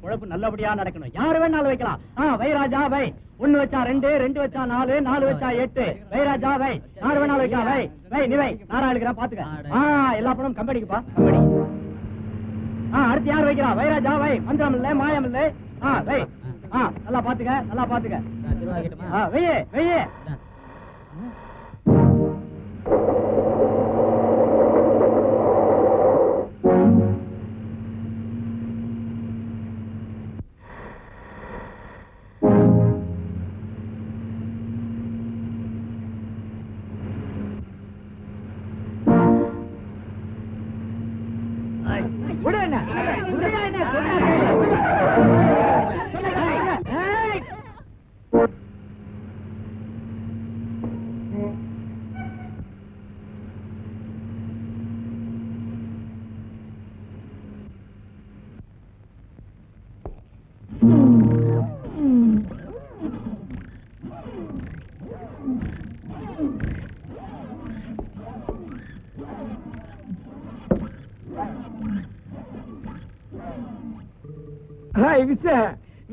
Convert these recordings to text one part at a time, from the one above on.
குழப்பு நல்லபடியா நடக்கணும். யாரு வேணாலும் வைக்கலாம். வை ராஜா வை. 1 வச்சா 2, 2 வச்சா 4, 4 வச்சா 8. வை ராஜா வை. யாரு வேணாலும் வைக்கலாம். வை வை நீ வை. நாரா எடுக்கிறேன் பாத்துக்க. எல்லா பணமும் கம்பெனிக்குப்பா. கம்பெனி. அடுத்து யார் வைக்கிறா? வை ராஜா வை. மந்திரம் இல்ல மாயம் இல்ல. வை. நல்லா பாத்துக்க நல்லா பாத்துக்க. வெய்யே வெய்யே.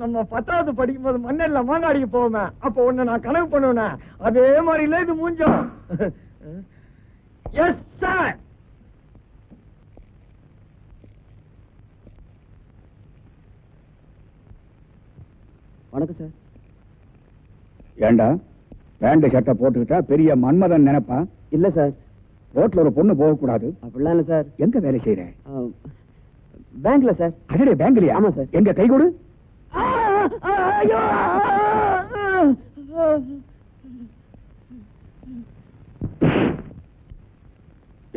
நம்ம 10வது படிக்கும் போது மண்ணெல்ல மாங்காடிக்கு போவோமே, அப்ப ஒண்ணு நான் கனவு பண்ணுவேன். அதே மாதிரி இல்ல இது மூஞ்சம். Yes sir. வணக்கம் சார். ஏண்டா பேண்ட் ஷர்ட்டை போட்டுக்கிட்டா பெரிய மன்மதன் நினைப்பா? இல்ல சார். ரோட்ல ஒரு பொண்ணு போக கூடாது அப்படிலாம் இல்ல சார். எங்க வேலை செய்யற? பேங்க்ல சார். அடடே பேங்க்லயா? ஆமா சார். எங்க கை கொடு.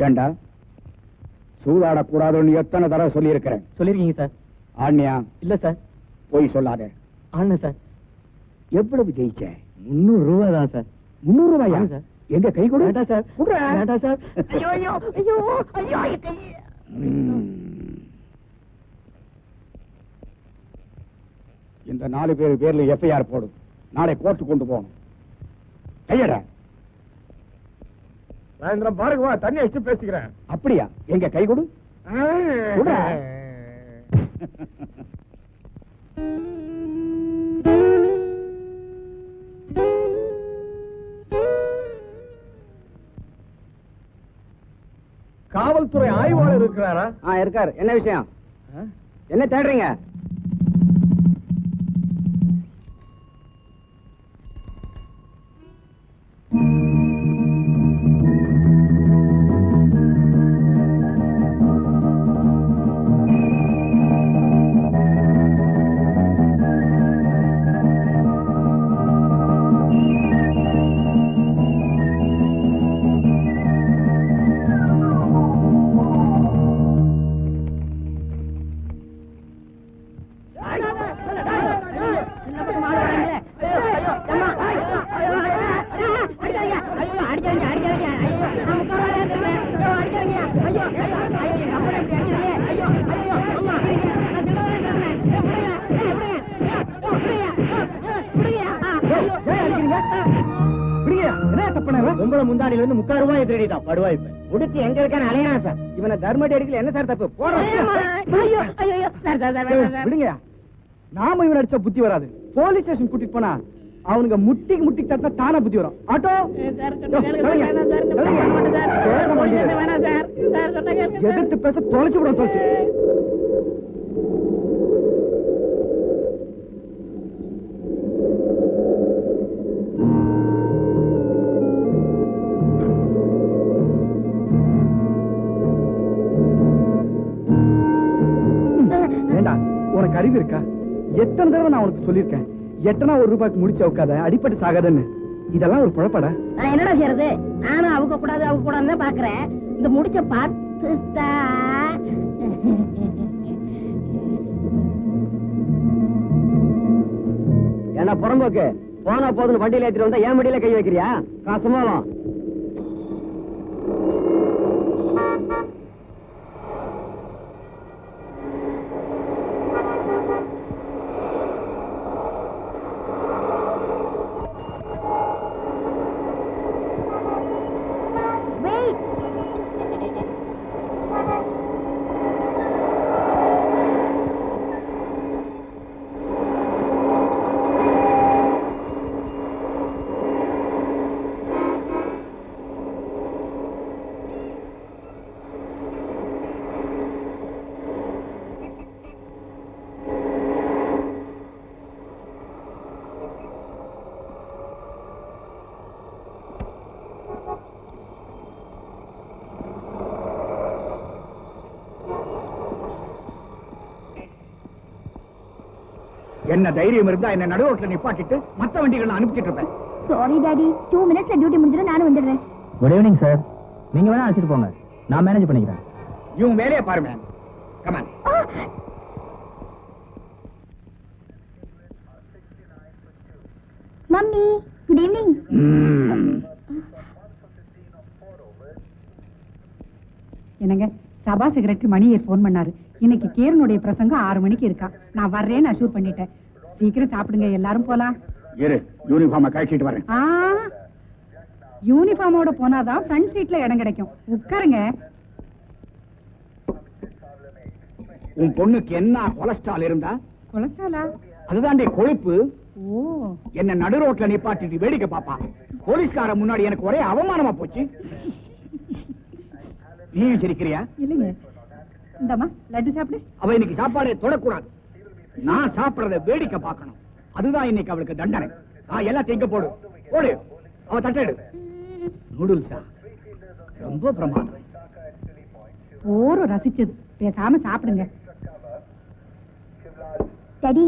ஏண்டா சூதாடக்கூடாதுன்னு எத்தனை தடவை சொல்லி இருக்கிறேன்? சொல்லிருக்கீங்க சார். ஆண்ணியா? இல்ல சார். போய் சொல்லாத. ஆனா சார். எவ்வளவு ஜெயிச்ச? 300 ரூபாய் தான் சார். 300 ரூபாயா சார்? எங்க கை கொடு. வேண்டாம் சார். வேண்டாம் சார். ஐயோ ஐயோ ஐயோ ஐயோ கை. இந்த 4 பேர் பேர்ல எஃப்ஐஆர் போடு. நாளை கோர்ட்டு கொண்டு போகணும். கையடா. சாயந்தரம் பாருங்க வா, தண்ணி வச்சு பேசிக்கிறேன். அப்படியா? எங்க கை கொடு. காவல்துறை ஆய்வாளர் இருக்கிறாரா? இருக்கார். என்ன விஷயம்? என்ன தேடுறீங்க? உங்களை முந்தாடியில இருந்து 3 ரூபாய் திருடிட்டான் படுவாய். முடிச்சு எங்க இருக்கான்னு அலையா சார். இவனை தர்மடி அடிக்கல. என்ன சார் தப்பு? விடுங்க. நாம இவன் அடிச்சா புத்தி வராது. போலீஸ் ஸ்டேஷன் கூட்டிட்டு போனா அவனுங்க முட்டிக்கு முட்டிக்கு தட்டினா தானா புத்தி வரும். ஆட்டோ எதிர்த்து பேச தொலைச்சு விட தொலைச்சு. உனக்கு அறிவு இருக்கா? எத்தனை தடவை நான் உனக்கு சொல்லிருக்கேன், எட்டனா 1 ரூபாய்க்கு முடிச்சு உட்காத, அடிப்பட்டு சாகாதன்னு. இதெல்லாம் ஒரு குழப்படா. நான் என்னடா செய்யறது? நானும் அவங்க கூடாதுன்னு பாக்குறேன். இந்த முடிச்ச பார்த்துட்டா என்ன புறம்போக்கு? போனா போதுன்னு வண்டியில ஏத்திட்டு வந்தா ஏன் மடியில கை வைக்கிறியா? காசுமாலும் என்ன தைரியம் இருந்தா என்ன நடுவோட்டில் நிப்பாட்டிட்டு மத்த வண்டிகளை அனுப்பிச்சிட்டு இருப்பேன். சாரி டாடி, 2 மினிட்ஸ்ல டியூட்டி முடிஞ்சிடும், நானும் வந்துடுறேன். Good evening sir. நீங்க வேணா அழைச்சிட்டு போங்க, நான் மேனேஜ் பண்ணிக்கிறேன். இவன் வேலையை பாரு man. Come on. Mummy, good evening. என்னங்க, சபா செக்ரட்டரி மணியர் போன் பண்ணாரு. இன்னைக்கு கேரனுடைய பிரசங்கம் 6 மணிக்கு இருக்கா. நான் வர்றேன்னு அஷூர் பண்ணிட்டேன். சீக்கிரம் சாப்பிடுங்க, எல்லாரும் போலாம். இரு, யூனிஃபார்மை கழிச்சிட்டு வரேன். யூனிஃபார்மோட போனாதான் ஃப்ரண்ட் சீட்ல இடம் கிடைக்கும். உட்காருங்க. உன் பொண்ணுக்கு என்ன கொலஸ்ட்ரால் இருந்தா? கொலஸ்ட்ராலா? அதுதாண்டி கொழுப்பு. ஓ, என்ன நடு ரோட்ல நிப்பாட்டிட்டு வேடிக்கை பாப்பா. போலீஸ்கார முன்னாடி எனக்கு ஒரே அவமானமா போச்சு. நீயும் சிரிக்கிறியா? இல்லைங்க. இந்தம்மா லட்டு சாப்பிடு. அவ இன்னைக்கு சாப்பாடே தொடக்கூடாது. நான் சாப்பிடறத வேடிக்கை பார்க்கணும். அதுதான் இன்னைக்கு அவளுக்கு தண்டனை. எல்லாத்தையும் இங்க போடு போடு. அவ தட்டெடு. நூடுல்ஸா? ரொம்ப பிரமாதம். போரும் ரசிச்சது. பேசாம சாப்பிடுங்க. டாடி,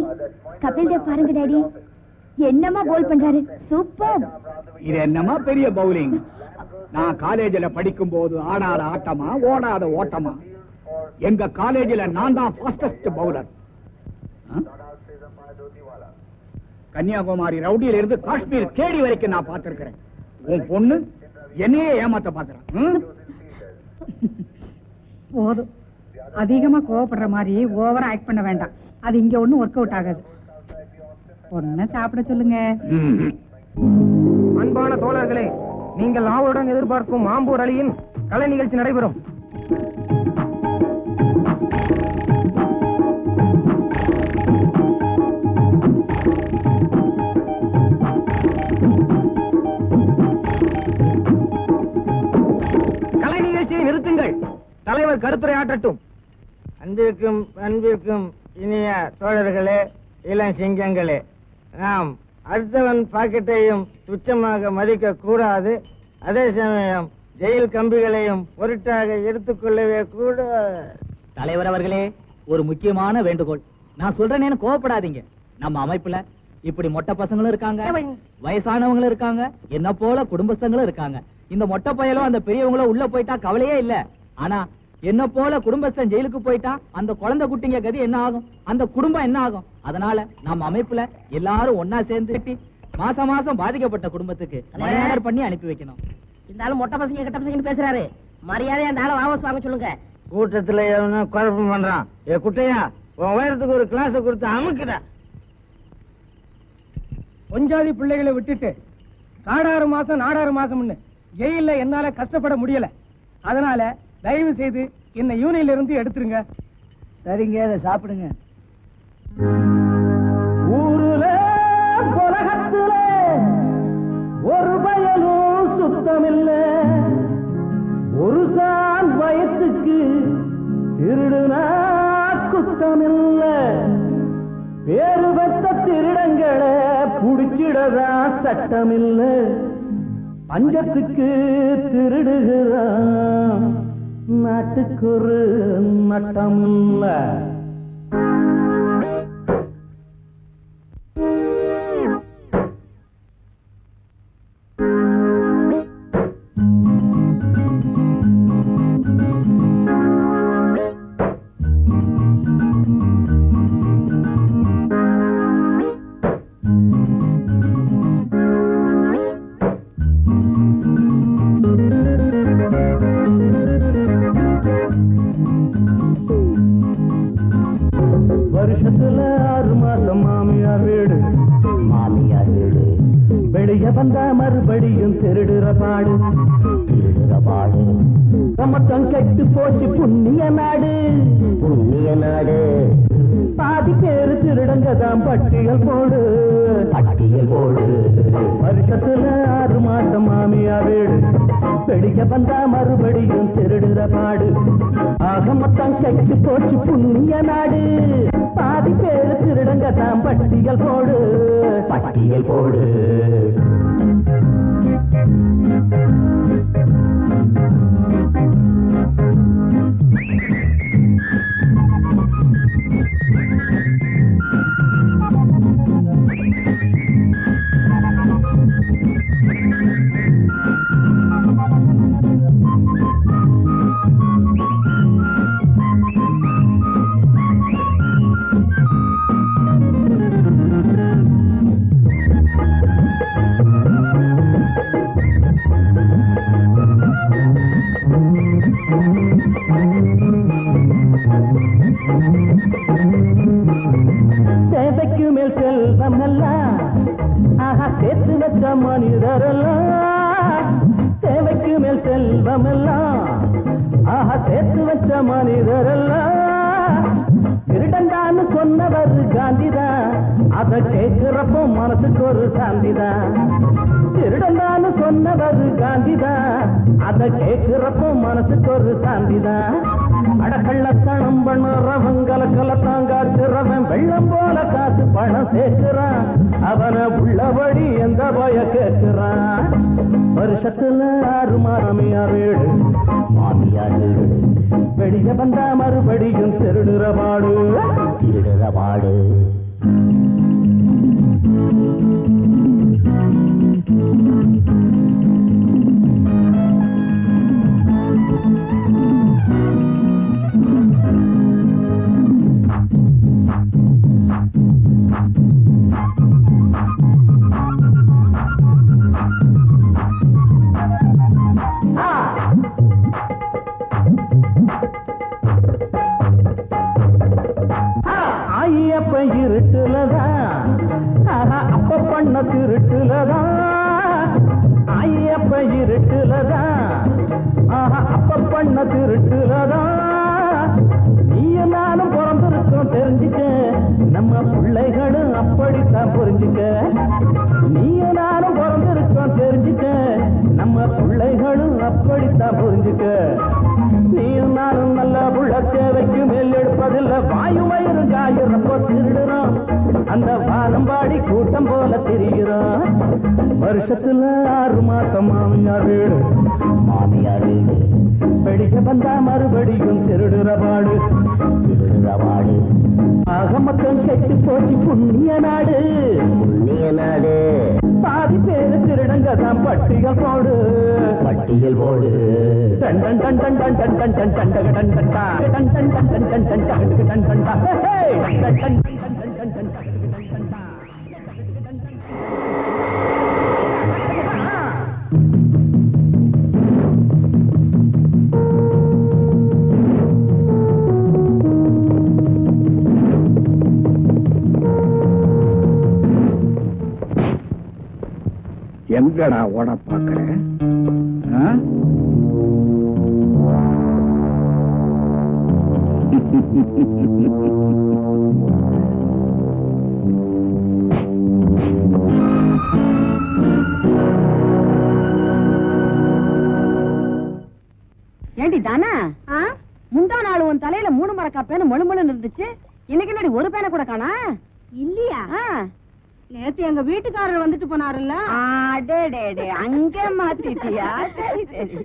கபில் தேவ் பாருங்க டாடி, என்னமா போல் பண்றாரு. சூப்பர். இது என்னமா பெரிய பவுலிங். நான் காலேஜ்ல படிக்கும் போது ஆடாத ஆட்டமா ஓடாத ஓட்டமா. எங்க காலேஜ்ல நான் தான் ஃபாஸ்டஸ்ட் பவுலர். கன்னியாகுமரி ரவுடியில இருந்து காஷ்மீர் கேடி வரைக்கும் நான் பார்த்திருக்கிறேன். உன் பொண்ணு என்னையே ஏமாத்த பாக்குறான். போதும், அதிகமா கோவப்படுற மாதிரி ஓவரா ஆக்ட் பண்ண வேண்டாம். அது இங்க ஒண்ணும் ஒர்க் அவுட் ஆகாது. பொண்ண சாப்பிட சொல்லுங்க. அன்பான தோழர்களே, நீங்கள் ஆவலுடன் எதிர்பார்க்கும் ஆம்பூர் அலியின் கலை நிகழ்ச்சி நடைபெறும். கலை நிகழ்ச்சியை நிறுத்துங்கள். தலைவர் கருத்துரை ஆற்றட்டும். அன்பிற்கும் இனிய தோழர்களே, இளம் சிங்கங்களே, நாம் அடுத்தவன் பாக்கெட்டையும் துச்சமாக மதிக்க கூடாது. அதே சமயம் ஜெயில் கம்பிகளையும் பொருட்டாக எடுத்துக்கொள்ளவே கூட. தலைவர் அவர்களே, ஒரு முக்கியமான வேண்டுகோள். நான் சொல்றேன்னு கோவப்படாதீங்க. நம்ம அமைப்புல இப்படி மொட்டை பசங்களும் இருக்காங்க, வயசானவங்களும் இருக்காங்க, என்ன போல குடும்பஸ்தங்களும் இருக்காங்க. இந்த மொட்டை பயலும் அந்த பெரியவங்களும் உள்ள போயிட்டா கவலையே இல்ல. ஆனா என்ன போல குடும்பஸ்தன் ஜெயிலுக்கு போயிட்டா அந்த குழந்தை குட்டிங்க கதி என்ன ஆகும், அந்த குடும்பம் என்ன ஆகும்? அதனால நம்ம அமைப்புல எல்லாரும் ஒன்னா சேர்ந்து மாசம் மாசம் பாதிக்கப்பட்ட குடும்பத்துக்கு மரியாதை பண்ணி அனுப்பி வைக்கணும். இந்த ஆளு மொட்டை பசங்க கெட்ட பசங்க பேசுறாரு. மரியாதையா அந்த ஆளை வாபஸ் வாங்க சொல்லுங்க. கூட்டத்துல எவனோ குழப்பம் பண்றான். ஏ குட்டையா, உன் உயரத்துக்கு ஒரு கிளாஸ் கொடுத்து அமுக்குடா. பொஞ்சாதி பிள்ளைகளை விட்டுட்டு காடாறு மாசம் நாடாறு மாசம்னு ஜெயில என்னால கஷ்டப்பட முடியல. அதனால தயவு செய்து என்ன யூனியன்ல இருந்து எடுத்துருங்க. சரிங்க, அதை சாப்பிடுங்க. ஊருல உலகத்துல ஒரு பயனும் சுத்தமில்ல. ஒரு சான் வயசுக்கு திருடுனா குத்தமில்ல. வேறு பெற்ற திருடங்களை புடிச்சிடதா சட்டமில்ல. பஞ்சத்துக்கு திருடுகிறான், நாட்டுக்கு ஒரு நட்டமில்ல. வருஷத்துல 6 மாசம் மாமியார் வீடு. வெளிய வந்தா மறுபடியும் திருடுற பாடு. சமத்தம் கெட்டு போச்சு புண்ணிய நாடு. பாதி பேரு திருடங்க தான் பட்டியல் போடு. வருஷத்துல 6 மாசம் மாமியார் வீடு. வெளிய வந்தா மறுபடியும் திருடுற பாடு. ஆக மொத்தம் கெட்டு போச்சு புண்ணிய நாடு. பாதி பேரு திருடங்க தான் பட்டியல் போடு. ஆஹா சேர்த்து வச்ச மனிதரெல்லாம் தேவைக்கு மேல் செல்வம் எல்லாம் ஆஹா சேர்த்து வச்ச மனிதரெல்லாம் திருடண்டான்னு சொன்னவர் காந்திதான் அதை கேட்கிறப்போ மனசுக்கு ஒரு சாந்திதான் திருடண்டான்னு சொன்னவர் காந்திதான் அதை கேட்கிறப்போ மனசுக்கு ஒரு சாந்திதான் அடக்கள்ளத்தனம் பண்ணுறவன் கலக்கலத்தான் காட்டுறவன் வெள்ளம் போல காசு பணம் சேர்க்கிறான் அவனை உள்ளபடி எந்த பய கேட்கிறான் வருஷத்துல 6 மாமியார் வீடு மாமியார் வீடு வெளிய வந்தா மறுபடியும் திருடுற பாடு ஐயப்ப இருட்டுலதான் அப்ப பண்ண திருட்டுலதான் ஐயப்ப இருட்டுலதான் அப்ப பண்ண திருட்டுலதான் நீயும் நானும் பிறந்திருக்கோம் தெரிஞ்சுக்க நம்ம பிள்ளைகளும் அப்படித்தான் புரிஞ்சுக்க நீயும் நானும் பிறந்திருக்கோம் தெரிஞ்சுக்க நம்ம பிள்ளைகளும் அப்படித்தான் புரிஞ்சுக்க நீயும் நானும் நல்ல புள்ள தேவைக்கு மேல் எடுப்பதில்லை வாயு வயிறு காயிறப்போ திருடுறோம் அந்த வானம்பாடி கூட்டம் போல திரிகிறோம் வருஷத்துல 6 மாசம் மாமியார் வீடு வெளிய வந்தா மறுபடியும் திருடுற பாடு ஆக மொத்தம் கெட்டு போச்சு புண்ணிய நாடு பாதி பேரு திருடங்க தான் பட்டியல் போடு டன் டன் டன் டன் டன் டன் டன் டன் டண்டக டன் டன் டா டன் டன் டன் டன் டன் டன் டண்டக டன் டன் டா ஹே டன் டன் டன் டன் டன் டன் டன் டன் டா எங்கடா ஓட பாக்குற ஏண்டி தானா முந்தா நாள் உன் தலையில 3 மரக்கா பேனு மொழுமொழுன்னு இருந்துச்சு இன்னைக்கு என்னடி ஒரு பேனை கூட காணா இல்லையா நேத்து எங்க வீட்டுக்காரர் வந்துட்டு போனாருல்ல அங்க மாத்திட்டியா சரி சரி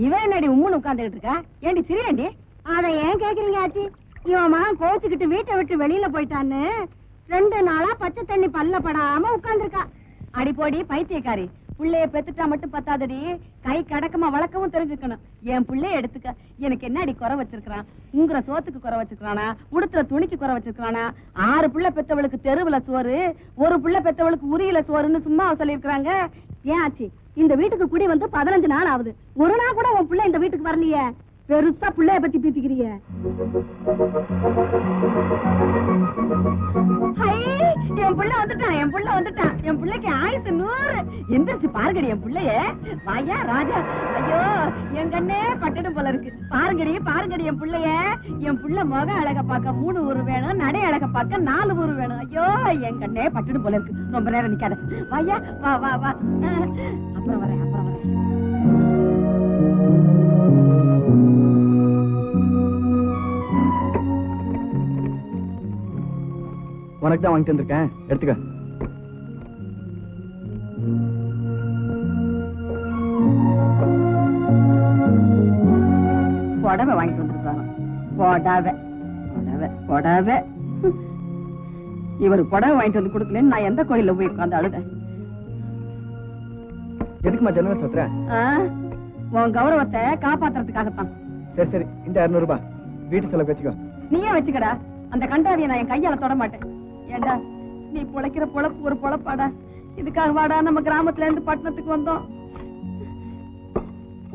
இவன் என்னடி உம்முன்னு உட்கார்ந்துகிட்டு இருக்கா ஏண்டி சிரியாண்டி அத ஏன் கேக்குறீங்க ஆச்சி இவன் மகன் கோச்சுக்கிட்டு வீட்டை விட்டு வெளியில போயிட்டான்னு 2 நாளா பச்சை தண்ணி பல்ல படாம உட்கார்ந்துருக்கா அடிப்போடி பைத்தியக்காரி புள்ளைய பெத்துட்டா மட்டும் பத்தாதடி கை கடக்கமா வளர்க்கவும் தெரிஞ்சுக்கணும் என் புள்ளைய எடுத்துக்க எனக்கு என்னடி குறை வச்சிருக்கான் உங்குற சோத்துக்கு குறை வச்சிருக்கானா உடுத்துற துணிக்கு குறை வச்சிருக்கானா 6 புள்ள பெத்தவளுக்கு தெருவுல சோறு 1 புள்ள பெத்தவளுக்கு உரியில சோறுன்னு சும்மா சொல்லிருக்காங்க ஏன் ஆச்சு இந்த வீட்டுக்கு குடி வந்து 15 நாள் ஆகுது ஒரு நாள் கூட உன் புள்ள இந்த வீட்டுக்கு வரலையே பெருசா புள்ளைய பத்தி பீத்திக்கிறீங்க என் புள்ள வந்துட்டான் என் புள்ளைக்கு ஆயுசு 100 எந்திரிச்சு பாருங்கடி என் புள்ளைய வாயா ராஜா ஐயோ என் கண்ணே பட்டடும் போல இருக்கு பாருங்கடி என் புள்ள முக அழக பார்க்க 3 ஊரு வேணும் நடை அழக பார்க்க 4 ஊரு வேணும் ஐயோ என் கண்ணே பட்டடும் போல இருக்கு ரொம்ப நேரம் நிக்காத வாயா வா வா வா அப்புறம் வரேன் உனக்கு தான் வாங்கிட்டு வந்திருக்கேன் எடுத்துக்க புடவை வாங்கிட்டு வந்திருக்காங்க புடவை இவர் புடவை வாங்கிட்டு வந்து கொடுக்கலன்னு நான் எந்த கோயில்ல போய் உட்கார்ந்து அழுத எதுக்குமா ஜன்னல் சத்துற உன் கௌரவத்தை காப்பாத்துறதுக்காகத்தான் சரி இந்த 200 ரூபாய் வீட்டு செலவு வச்சுக்கோ நீயே வச்சுக்கடா அந்த கண்டாவிய நான் என் கையால தொட மாட்டேன் ஏண்டா நீ பொழைக்கிற பொழப்பு ஒரு பொழப்பாடா இதுக்காக வாடா நம்ம கிராமத்துல இருந்து பட்டணத்துக்கு வந்தோம்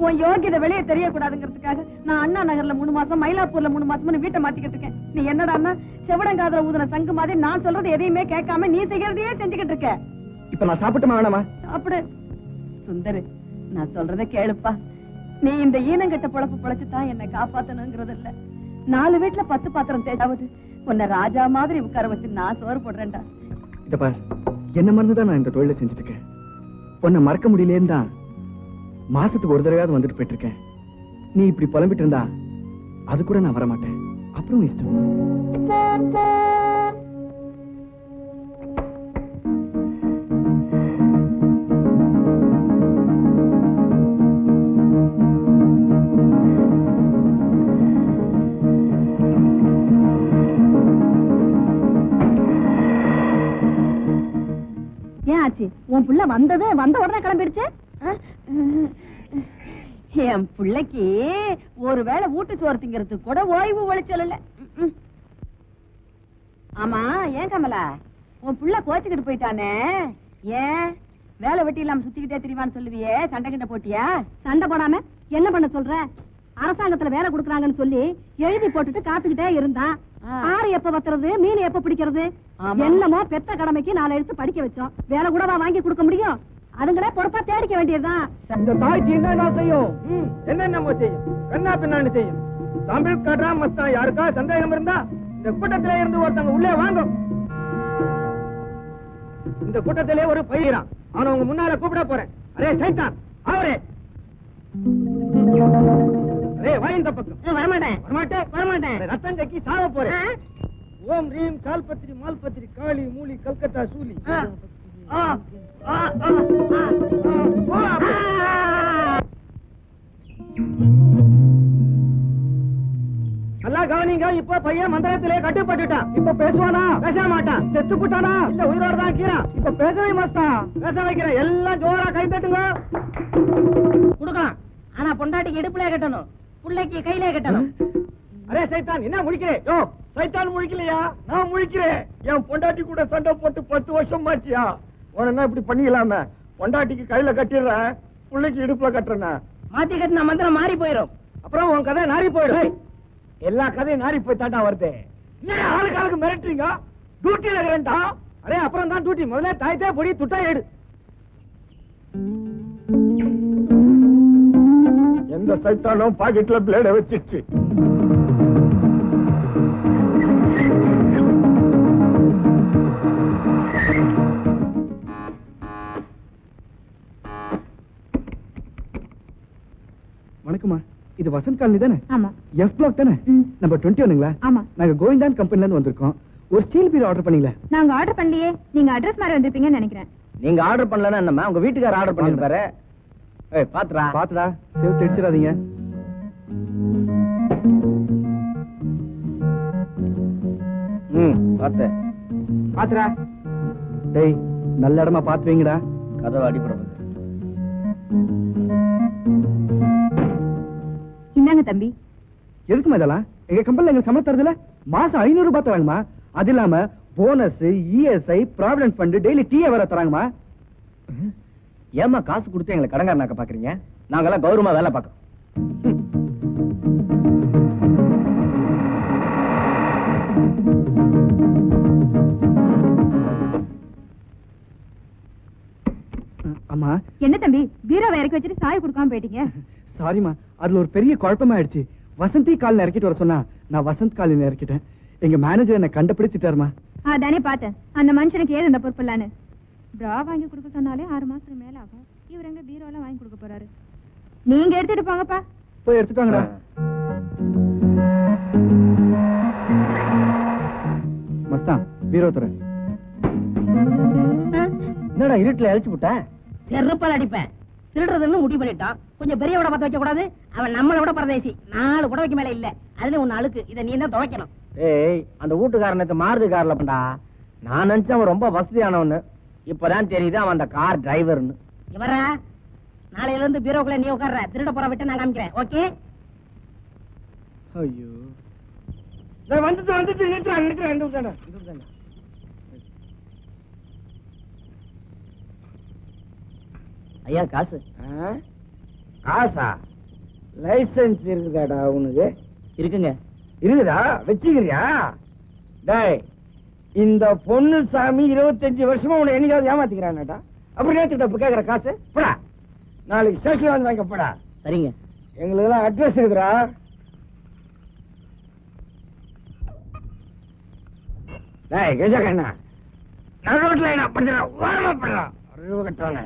உன் யோகியதை வெளியே தெரியக்கூடாதுங்கிறதுக்காக நான் அண்ணா நகர்ல 3 மாசம் மயிலாப்பூர்ல 3 மாசம் வீட்டை மாத்திக்கிட்டு இருக்கேன் நீ என்னடான்னா செவடங்காதல ஊதுன சங்கு மாதிரி நான் சொல்றது எதையுமே கேட்காம நீ செய்யறதையே செஞ்சுக்கிட்டு இருக்க இப்ப நான் சாப்பிட்டுமா வேணாமா? சாப்பிடு. சுந்தரு, நான் சொல்றத கேளுப்பா. நீ இந்த ஈனங்கட்ட பொழப்பு பொழைச்சுதான் என்னை காப்பாத்தணுங்கிறது இல்ல. 4 வீட்டுல 10 பாத்திரம் தேடாவது உன்னை ராஜா மாதிரி உட்கார வச்சு நான் சோறு போடுறேன்டா. இத பார், என்ன மறந்துதான் நான் இந்த தொழிலை செஞ்சுட்டு இருக்கேன். உன்னை மறக்க முடியலேன்னு தான் மாசத்துக்கு ஒரு தடவையாவது வந்துட்டு போயிட்டு இருக்கேன். நீ இப்படி புலம்பிட்டு இருந்தா அது கூட நான் வரமாட்டேன். அப்புறம் இஷ்டம். ஏன் ஆச்சு? உன் புள்ள வந்த உடனே கிளம்பிடுச்சு. என் பிள்ளைக்கு ஒருவேளை வீட்டு சோறு திங்கிறதுக்கு கூட ஓய்வு ஒழிச்சல் இல்ல. ஆமா, ஏன் கமலா உன் புள்ள கோச்சுக்கிட்டு போயிட்டானே? ஏன் வேலை வெட்டி இல்லாம சுத்திக்கிட்டே தெரியுமான்னு சொல்லுவியே, சண்டை கிட்ட போட்டியா? சண்டை போடாம என்ன பண்ண சொல்ற? அரசாங்கத்துல வேலை கொடுக்கறாங்கன்னு சொல்லி எழுதி போட்டுட்டு காத்துக்கிட்டே இருந்தான். ஆறு எப்ப வத்துறது, மீன் எப்ப பிடிக்கிறது? என்னமோ பெத்த கடமைக்கு 4 எழுத்து படிக்க வச்சோம். வேலை கூடவா வாங்கி கொடுக்க முடியும்? அதுங்களே பொறுப்பா தேடிக்க வேண்டியதுதான். இந்த தாய்ச்சி என்ன செய்யும்? என்னென்னமோ செய்யும், கண்ணா பின்னான்னு செய்யும். தமிழ் காட்டுறா மஸ்தான். யாருக்கா சந்தேகம் இருந்தா இந்த கூட்டத்திலே இருந்து ஒருத்தங்க உள்ளே வாங்க. இந்த கூட்டத்திலே ஒரு பையன், அவனை உங்க முன்னால கூப்பிட போறேன். அரே சைத்தான், அவரே வா இந்த பக்கம். வரமாட்டேன். ரத்தம் கக்கி சாவ போறேன். ஓம் ரீம் சால்பத்திரி மால்பத்திரி காளி மூலி கல்கத்தா சூலி. நல்லா கவனிங்க. இப்ப பையன் மந்திரத்திலே கட்டுப்பட்டுட்டான். இப்ப பேசுவானா? பேச மாட்டான். செத்து போட்டானா? இல்ல உயிரோட தான் இருக்கிறான். இப்ப பேசவே மாட்டான். பேச வைக்கிறேன். எல்லாம் ஜோரா கை தட்டுங்க. குடுக்கலாம். ஆனா பொண்டாட்டிக்கு இடுப்புல கட்டணும், பிள்ளைக்கு கையில கட்டணும். அரே சைத்தான், என்ன முழிக்கிறே? யோ சைத்தான் முழிக்கலையா? நான் முழிக்கிறேன். என் பொண்டாட்டி கூட சண்டை போட்டு 10 வருஷம் ஆச்சியா? உடனே இப்படி பண்ணிக்கலாம? பொண்டாட்டிக்கு கையில கட்டிடுறேன், பிள்ளைக்கு இடுப்புல கட்டுறேன். மாத்தி கட்டின மந்திரம் மாறி போயிடும். அப்புறம் உன் கதை நாரி போயிடும். எல்லா கதையும் நாரி போய் தாண்டா வருது. என்ன ஆளுக்கு மிரட்டுறீங்க? டியூட்டில இருக்கிறேன்டா. அரே அப்புறம் தான் டியூட்டி. முதல்ல தாய்த்தே பொடி துட்டா எடு. எந்த சைத்தானும் பாக்கெட்ல பிளேட வச்சிருச்சு. வணக்கம்மா, இது வசந்த் காலனி தானே? ஆமா. எஃப் பிளாக் தானே? நம்பர் 21ங்களா? ஆமா. நாங்க கோவிந்தான் கம்பெனில இருந்து வந்திருக்கோம். ஒரு ஸ்டீல் பீரோ ஆர்டர் பண்ணீங்களா? நாங்க ஆர்டர் பண்ணலையே. நீங்க அட்ரஸ் மாதிரி வந்திருப்பீங்கன்னு நினைக்கிறேன். நீங்க ஆர்டர் பண்ணலன்னா என்னம்மா, உங்க வீட்டுக்காரர் ஆர்டர் பண்ணிருப்பாரு. ஏய் பாத்துடா. பாத்துடா, சேவ் தெரிச்சிடாதீங்க. பாத்து பாத்துடா. டேய், நல்ல இடமா பாத்து வைங்கடா. கதவை அடிப்படை. இந்தாங்க தம்பி. எதுக்குமா இதெல்லாம்? எங்க கம்பெனில எங்க சம்பளம் தரதுல மாசம் 500 ரூபாய் தராங்கம்மா. அது இல்லாம bonus, ESI, provident fund, daily tea வேற தராங்கம்மா. ஏமா காசு கொடுத்து எங்களை கடங்காரனாக்க பாக்குறீங்க? நாங்கெல்லாம் கௌரவமா வேலை பார்க்கறோம். அம்மா. என்ன தம்பி, பீரோவை இறக்கி வச்சுட்டு சாய் கொடுக்காம போயிட்டீங்க? சாரிமா, அதுல ஒரு பெரிய குழப்பமாயிடுச்சு. வசந்தி காலில் இறக்கிட்டு வர சொன்னா நான் வசந்த் காலில் இறக்கிட்டேன். எங்க மேனேஜர் என்ன கண்டுபிடிச்சிட்டாருமா. அதானே பார்த்தேன். அந்த மனுஷனுக்கு ஏது இந்த பொறுப்பு இல்லான்னு. பிரா வாங்கி கொடுக்க சொன்னாலே 6 மாசத்துக்கு மேல ஆகும். இவர் எங்க பீரோல வாங்கி கொடுக்க போறாரு? நீங்க எடுத்துட்டு போங்கப்பா. போய் எடுத்துட்டு வாங்கடா. மஸ்தான், பீரோ தர. என்னடா இருட்டுல அழிச்சு விட்ட? செருப்பால் அடிப்பேன். திருடுறதுன்னு முடிவு பண்ணிட்டான். கொஞ்சம் பெரிய விட பார்த்து வைக்க கூடாது. அவன் நம்மளை விட பரதேசி. 4 புடவைக்கு மேல இல்ல. அதுல ஒண்ணு அழுக்கு. இதை நீ தான் துவைக்கணும். ஏய், அந்த வீட்டுக்காரனுக்கு மாருதி கார்ல பண்ணா. நான் நினைச்சேன் அவன் ரொம்ப வசதியானவன்னு. இப்பதான் தெரியுது அவன் அந்த கார் டிரைவர்னு. இவரா, நாளையில இருந்து பீரோக்குள்ள நீ உட்கார்ற. திருட போற விட்டு நான் காமிக்கிறேன். ஓகே? ஐயோ, வந்துட்டு நிறுத்துறேன். ஐயா காசு. காசா? லைசன்ஸ் இருக்குதாடா உனக்கு? இருக்குங்க. இருக்குதா? வச்சுக்கிறியா? டேய், இந்த பொண்ணு சாமி 25 வருஷமா உன்னை என்னைக்காவது ஏமாத்திக்கிறான்டா. அப்புறம் நேத்துக்கிட்ட இப்ப கேக்குற காசு போடா. நாளைக்கு ஸ்டேஷன்ல வந்து வாங்க போடா. சரிங்க. எங்களுக்கு எல்லாம் அட்ரஸ் இருக்குறா. டேய் கெஜா கண்ணா, நான் ரோட்ல என்ன பண்றேன்? வாமா பண்றான் அறிவு கட்டவன.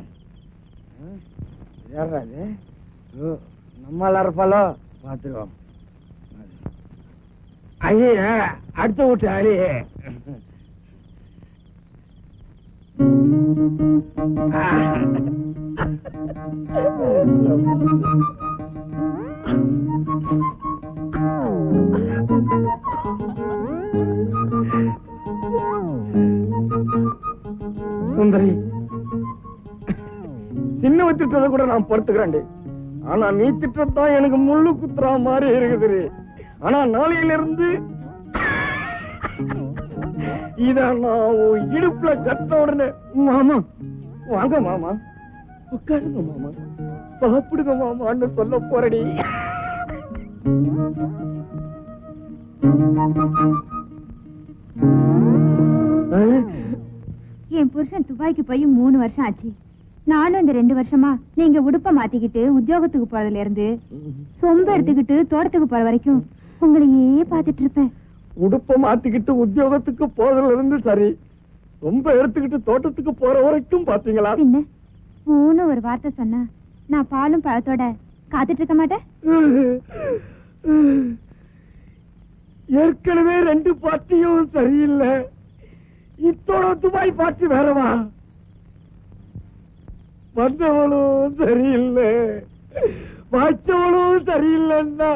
யாரா இது? நம்மள இருப்பாலோ பாத்துக்கோ. ஐயா அடுத்த வீட்டு அடி. சுந்தரி, சின்ன திட்டத்தை கூட நான் பொறுத்துக்கிறேன். ஆனா நீ திட்டத்தான் எனக்கு முள்ளு குத்துறா மாதிரி இருக்குது. ஆனா நாளையில இருந்து இத நான் இடுப்புல கட்ட உடனே மாமா வாங்க மாமா, உட்காருங்க மாமா, சாப்பிடுங்க மாமான்னு சொல்ல போறடி. என் புருஷன் துபாய்க்கு போய் 3 வருஷம் ஆச்சு. நானும் இந்த 2 வருஷமா நீங்க உடுப்ப மாத்திக்கிட்டு உத்தியோகத்துக்கு போறதுல இருந்து சொம்ப எடுத்துக்கிட்டு தோட்டத்துக்கு போற வரைக்கும் உங்களையே பாத்துட்டு இருப்பேன். உடுப்ப மாத்திக்கிட்டு உத்தியோகத்துக்கு போறதுல இருந்து சரி, ரொம்ப எடுத்துக்கிட்டு தோட்டத்துக்கு போற வரைக்கும் பாத்தீங்களா? பின்ன ஒரு வார்த்தை சொன்னா நான் பாலும் பழத்தோட காத்துட்டு இருக்க மாட்டேன். ஏற்கனவே 2 பார்ட்டியும் சரியில்லை, இத்தோட துபாய் பார்ட்டி வேறவா? வந்தவளும் சரியில்லை, வாய்ச்சவளும் சரியில்லைன்னா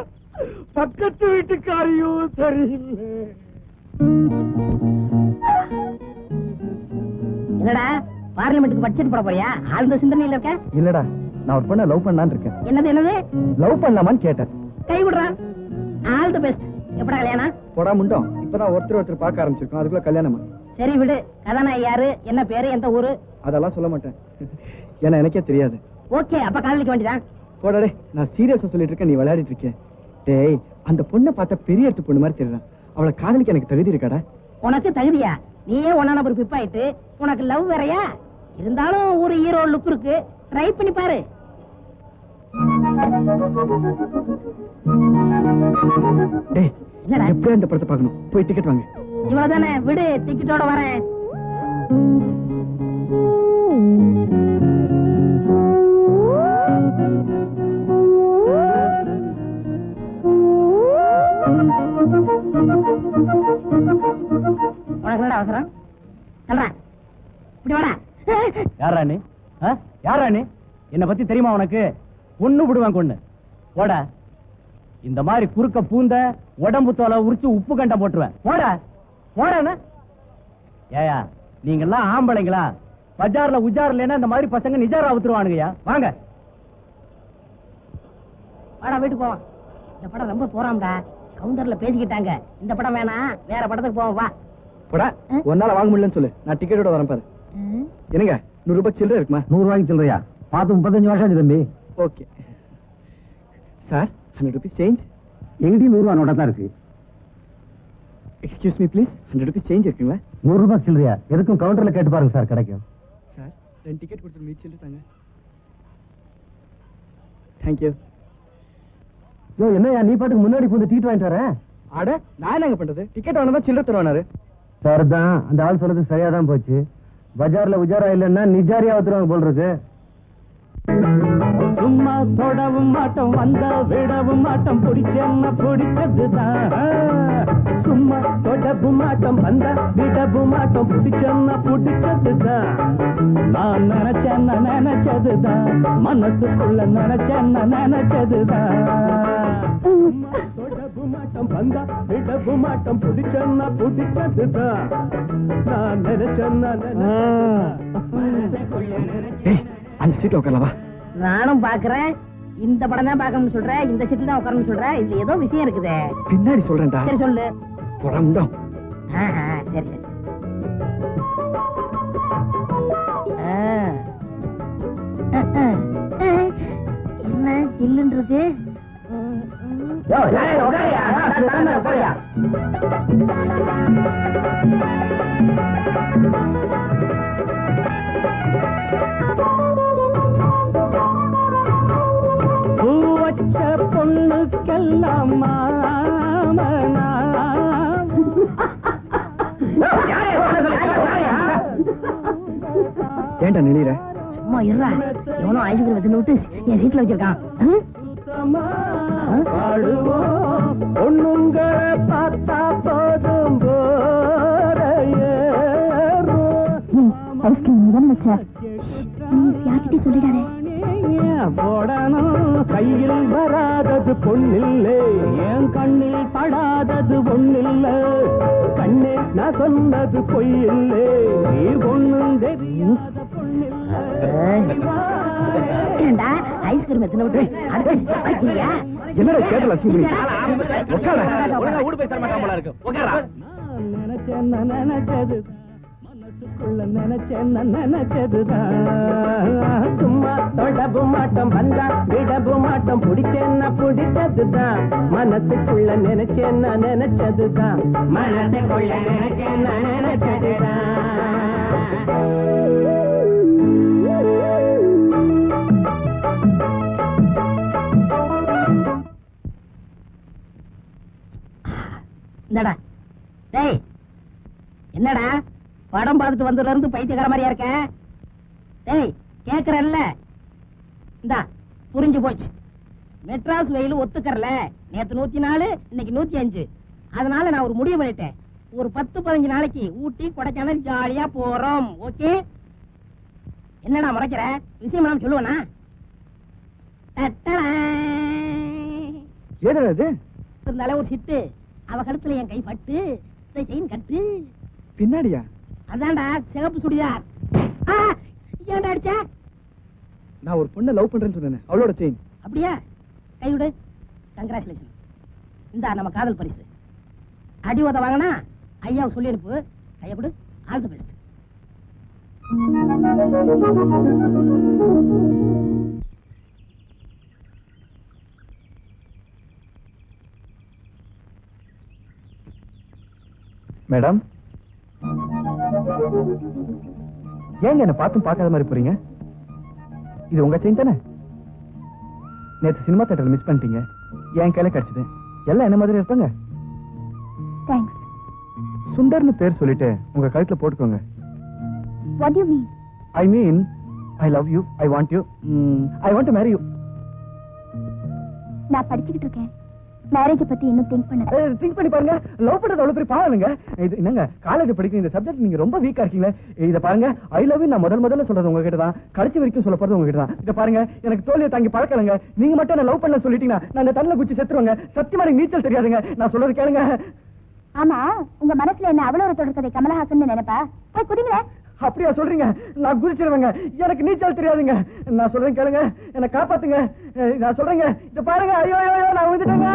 பக்கத்து வீட்டுக்காரியும் சரியில்லை. என்னடா பார்லிமெண்ட்டுக்கு பட்ஜெட் போட போறியா? ஆழ்ந்த சிந்தனையில இருக்க? இல்லடா, நான் ஒரு பொண்ணை லவ் பண்ணலான்னு இருக்கேன். என்னது லவ் பண்ணலாமான்னு கேட்டேன். கை விடுறான். All the best. எப்படா கல்யாணம்? போடா முண்டோம், இப்பதான் ஒருத்தர் பார்க்க ஆரம்பிச்சிருக்கோம், அதுக்குள்ள கல்யாணமா? சரி விடு. கதாநாயகி யாரு, என்ன பேரு, எந்த ஊரு? அதெல்லாம் சொல்ல மாட்டேன், ஏன்னா எனக்கே தெரியாது. ஓகே, அப்ப காதலிக்க வேண்டியதான். போடாடே, நான் சீரியஸா சொல்லிட்டு இருக்கேன், நீ விளையாடிட்டு இருக்க. டேய், அந்த பொண்ணை பார்த்தா பெரிய எடுத்து பொண்ணு மாதிரி தெரியறான். அவளை காதலிக்க எனக்கு தகுதி இருக்காடா? உனக்கு தகுதியா? நீயே 1 நம்பர் பிப் ஆயிட்டு உனக்கு லவ் வேறையா? இருந்தாலும் ஒரு ஹீரோ லுக் இருக்கு, ட்ரை பண்ணி பாரு. டேய், என்னடா? எப்படியா இந்த படத்தை பார்க்கணும், போய் டிக்கெட் வாங்க. இவ்வளவுதானே, விடு, டிக்கெட்டோட வரேன். உனக்கு என்னடா அவசரம்? சொல்றேன், இப்படி வாடா. யாரா நீ? யாரா நீ? என்ன பத்தி தெரியுமா உனக்கு? பொண்ணு விடுவான் கொண்ணு. போடா, இந்த மாதிரி குறுக்க பூந்த உடம்பு தோலை உரிச்சு உப்பு கண்டம் போட்டுருவேன். போடா போடா. ஏயா நீங்க எல்லாம் ஆம்பளைங்களா? பஜார்ல உஜார்ல இந்த மாதிரி பசங்க நிஜாரா ஊத்துருவானுங்கயா. வாங்க வாடா, வீட்டுக்கு போவோம். இந்த படம் ரொம்ப போறாம்டா, கவுண்டர்ல பேசிக்கிட்டாங்க. இந்த படம் வேணாம், வேற படத்துக்கு போவோம். வா போடா, ஒன்னால வாங்க முடியலன்னு சொல்லு, நான் டிக்கெட்டோட வரேன் பாரு. என்னங்க, 100 ரூபாய் சில்லறை இருக்குமா? 100 ரூபாய்க்கு சில்லறையா? பார்த்து 35 வருஷம் ஆச்சு தம்பி. Okay sir, 100 rupees change. எங்கேயும் 100 ரூபா நோட்டா தான் இருக்கு. Excuse me please, 100 rupees change இருக்குங்களா? 100 ரூபாய் சில்லறையா? எதுக்கும் கவுண்டர்ல கேட்டு பாருங்க சார், கிடைக்கும். சார், 2 டிக்கெட் கொடுத்து மீதி சில்லறை தாங்க. தேங்க்யூ. என்னையா நீ பாட்டுக்கு முன்னாடி போய் டீட் வாங்கிட்டு வர? அட, நான் என்னங்க பண்றது? டிக்கெட் வாங்கினா சில்லறை தருவானாரு. சார் தான், அந்த ஆள் சொல்றது சரியாதான் போச்சு. பஜார்ல உஜாரா இல்லன்னா நிஜாரியா ஊத்துருவாங்க போல் இருக்கு. சும்மா தொடவும் மாட்டோம், வந்த விடவும் மாட்டோம், பிடிச்சேன்னா பிடிச்சதுதான். சும்மா தொடவும் மாட்டோம், வந்த விடவும் மாட்டோம், பிடிச்சேன்னா பிடிச்சதுதான். நான் நினைச்சேன்னா நினைச்சதுதான், மனசுக்குள்ள நினைச்சேன்னா நினைச்சதுதான். சும்மா தொடவும் மாட்டோம், வந்த விடவும் மாட்டோம், பிடிச்சேன்னா பிடிச்சதுதான். நான் நினைச்சேன்னா அந்த சீட் உட்காரலவா? நானும் பாக்குறேன். இந்த படம் தான் பாக்கணும்னு சொல்றேன், இந்த சீட்ல தான் உட்காரணும்னு சொல்றேன். இதுல ஏதோ விஷயம் இருக்குதே. பின்னாடி சொல்றேன்டா. சரி சொல்லு. போடா முண்டம். சரி சரி. என்ன ஜில்லுன்றது? எல்லாம் மாமனா. ஏன்டா நிலையிற? சும்மா இருடா, எவனோ ஐஸ்கிரீம் வச்சு விட்டு என் சீட்ல வச்சிருக்கான். பொண்ணுங்களை பார்த்தா போதும் போடணும். கையில் வராதது பொண்ணில்லை, என் கண்ணில் படாதது பொண்ணில்ல. கண்ணே நான் சொன்னது பொய்யில்லை, நீ பொண்ணும் தெரியாத பொண்ணில்லை. ஐஸ்கிரீம் எத்தனை விட்டு என்னடா கேட்ட லட்சுமி? நினைச்சேன் நினைச்சது மனசுக்குள்ள நினைச்சதுதான். சும்மா தொடபு மாட்டோம் வந்தா விடபு மாட்டோம், பிடிச்சேன்னா பிடிச்சதுதான். மனசுக்குள்ள நினைச்சேன்னா நினைச்சதுதான். மனசுக்குள்ள நினைச்சேன்னா நினைச்சதுதான். என்னடா டேய், என்னடா படம் பார்த்துட்டு வந்ததுல இருந்து பைத்தியக்கார மாதிரியா இருக்க? டேய் கேக்குறல்ல, இந்தா புரிஞ்சு போச்சு. மெட்ராஸ் வெயில் ஒத்துக்கறல. நேத்து 104, இன்னைக்கு 105. அதனால நான் ஒரு முடிவு பண்ணிட்டேன். ஒரு 10-15 நாளைக்கு ஊட்டி கொடைக்கானல் ஜாலியா போறோம். ஓகே? என்னடா முறைக்கிற? விஷயம் நான் சொல்லுவேனா? இருந்தாலே ஒரு சிட்டு அவ கழுத்துல என் கை பட்டு செயின் கட்டு. பின்னாடியா? அதான்டா சிகப்பு சுடிதார். ஏன்டா அடிச்ச? நான் ஒரு பொண்ணை லவ் பண்றேன்னு சொன்னேன், அவளோட செயின். அப்படியா? கை விடு. கங்க்ராச்சுலேஷன். இந்தா நம்ம காதல் பரிசு. அடி உத வாங்கினா ஐயாவை சொல்லி அனுப்பு. கையை கொடு. All the best. மேடம், ஏங்க என்ன பார்த்தும் பார்க்காத மாதிரி போறீங்க? இது உங்க செயின் தானே? நேத்து சினிமா தியேட்டர்ல மிஸ் பண்ணிட்டீங்க, என் கையில கிடைச்சது. எல்லாம் என்ன மாதிரி இருப்பாங்க. தேங்க்ஸ். சுந்தர்னு பேர் சொல்லிட்டு உங்க கழுத்துல போட்டுக்கோங்க. What do you mean? I mean, I love you, I want you, I want to marry you. நான் படிச்சுக்கிட்டு இருக்கேன். மேரேஜ் பத்தி இன்னும் திங்க் பண்ணல. திங்க் பண்ணி பாருங்க. லவ் பண்றது அவ்வளவு பெரிய பாவம்ங்க. இது என்னங்க காலேஜ் படிக்கிற இந்த சப்ஜெக்ட் நீங்க ரொம்ப வீக்கா இருக்கீங்களே. இத பாருங்க, ஐ லவ் யூ நான் முதல்ல சொல்றது உங்ககிட்ட தான். கடைசி வரைக்கும் சொல்ல போறது உங்ககிட்ட தான். இத பாருங்க, எனக்கு தோல்வியை தாங்கி பழக்கலங்க. நீங்க மட்டும் என்ன லவ் பண்ண சொல்லிட்டீங்கன்னா நான் இந்த தண்ணில குச்சி செத்துருவேங்க. சத்தியமா எனக்கு நீச்சல் தெரியாதுங்க. நான் சொல்றது கேளுங்க. ஆமா, உங்க மனசுல என்ன அவ்வளவு ஒரு தொடர்கதை கமலஹாசன் நினைப்பா? போய் குதிங்களே. அப்படியா சொல்றீங்க? நான் குதிச்சிருவேங்க. எனக்கு நீச்சல் தெரியாதுங்க. நான் சொல்றேன் கேளுங்க, என்ன காப்பாத்துங்க. நான் சொல்றேங்க, இத பாருங்க. ஐயோ ஐயோ நான் விழுந்துட்டேங்க.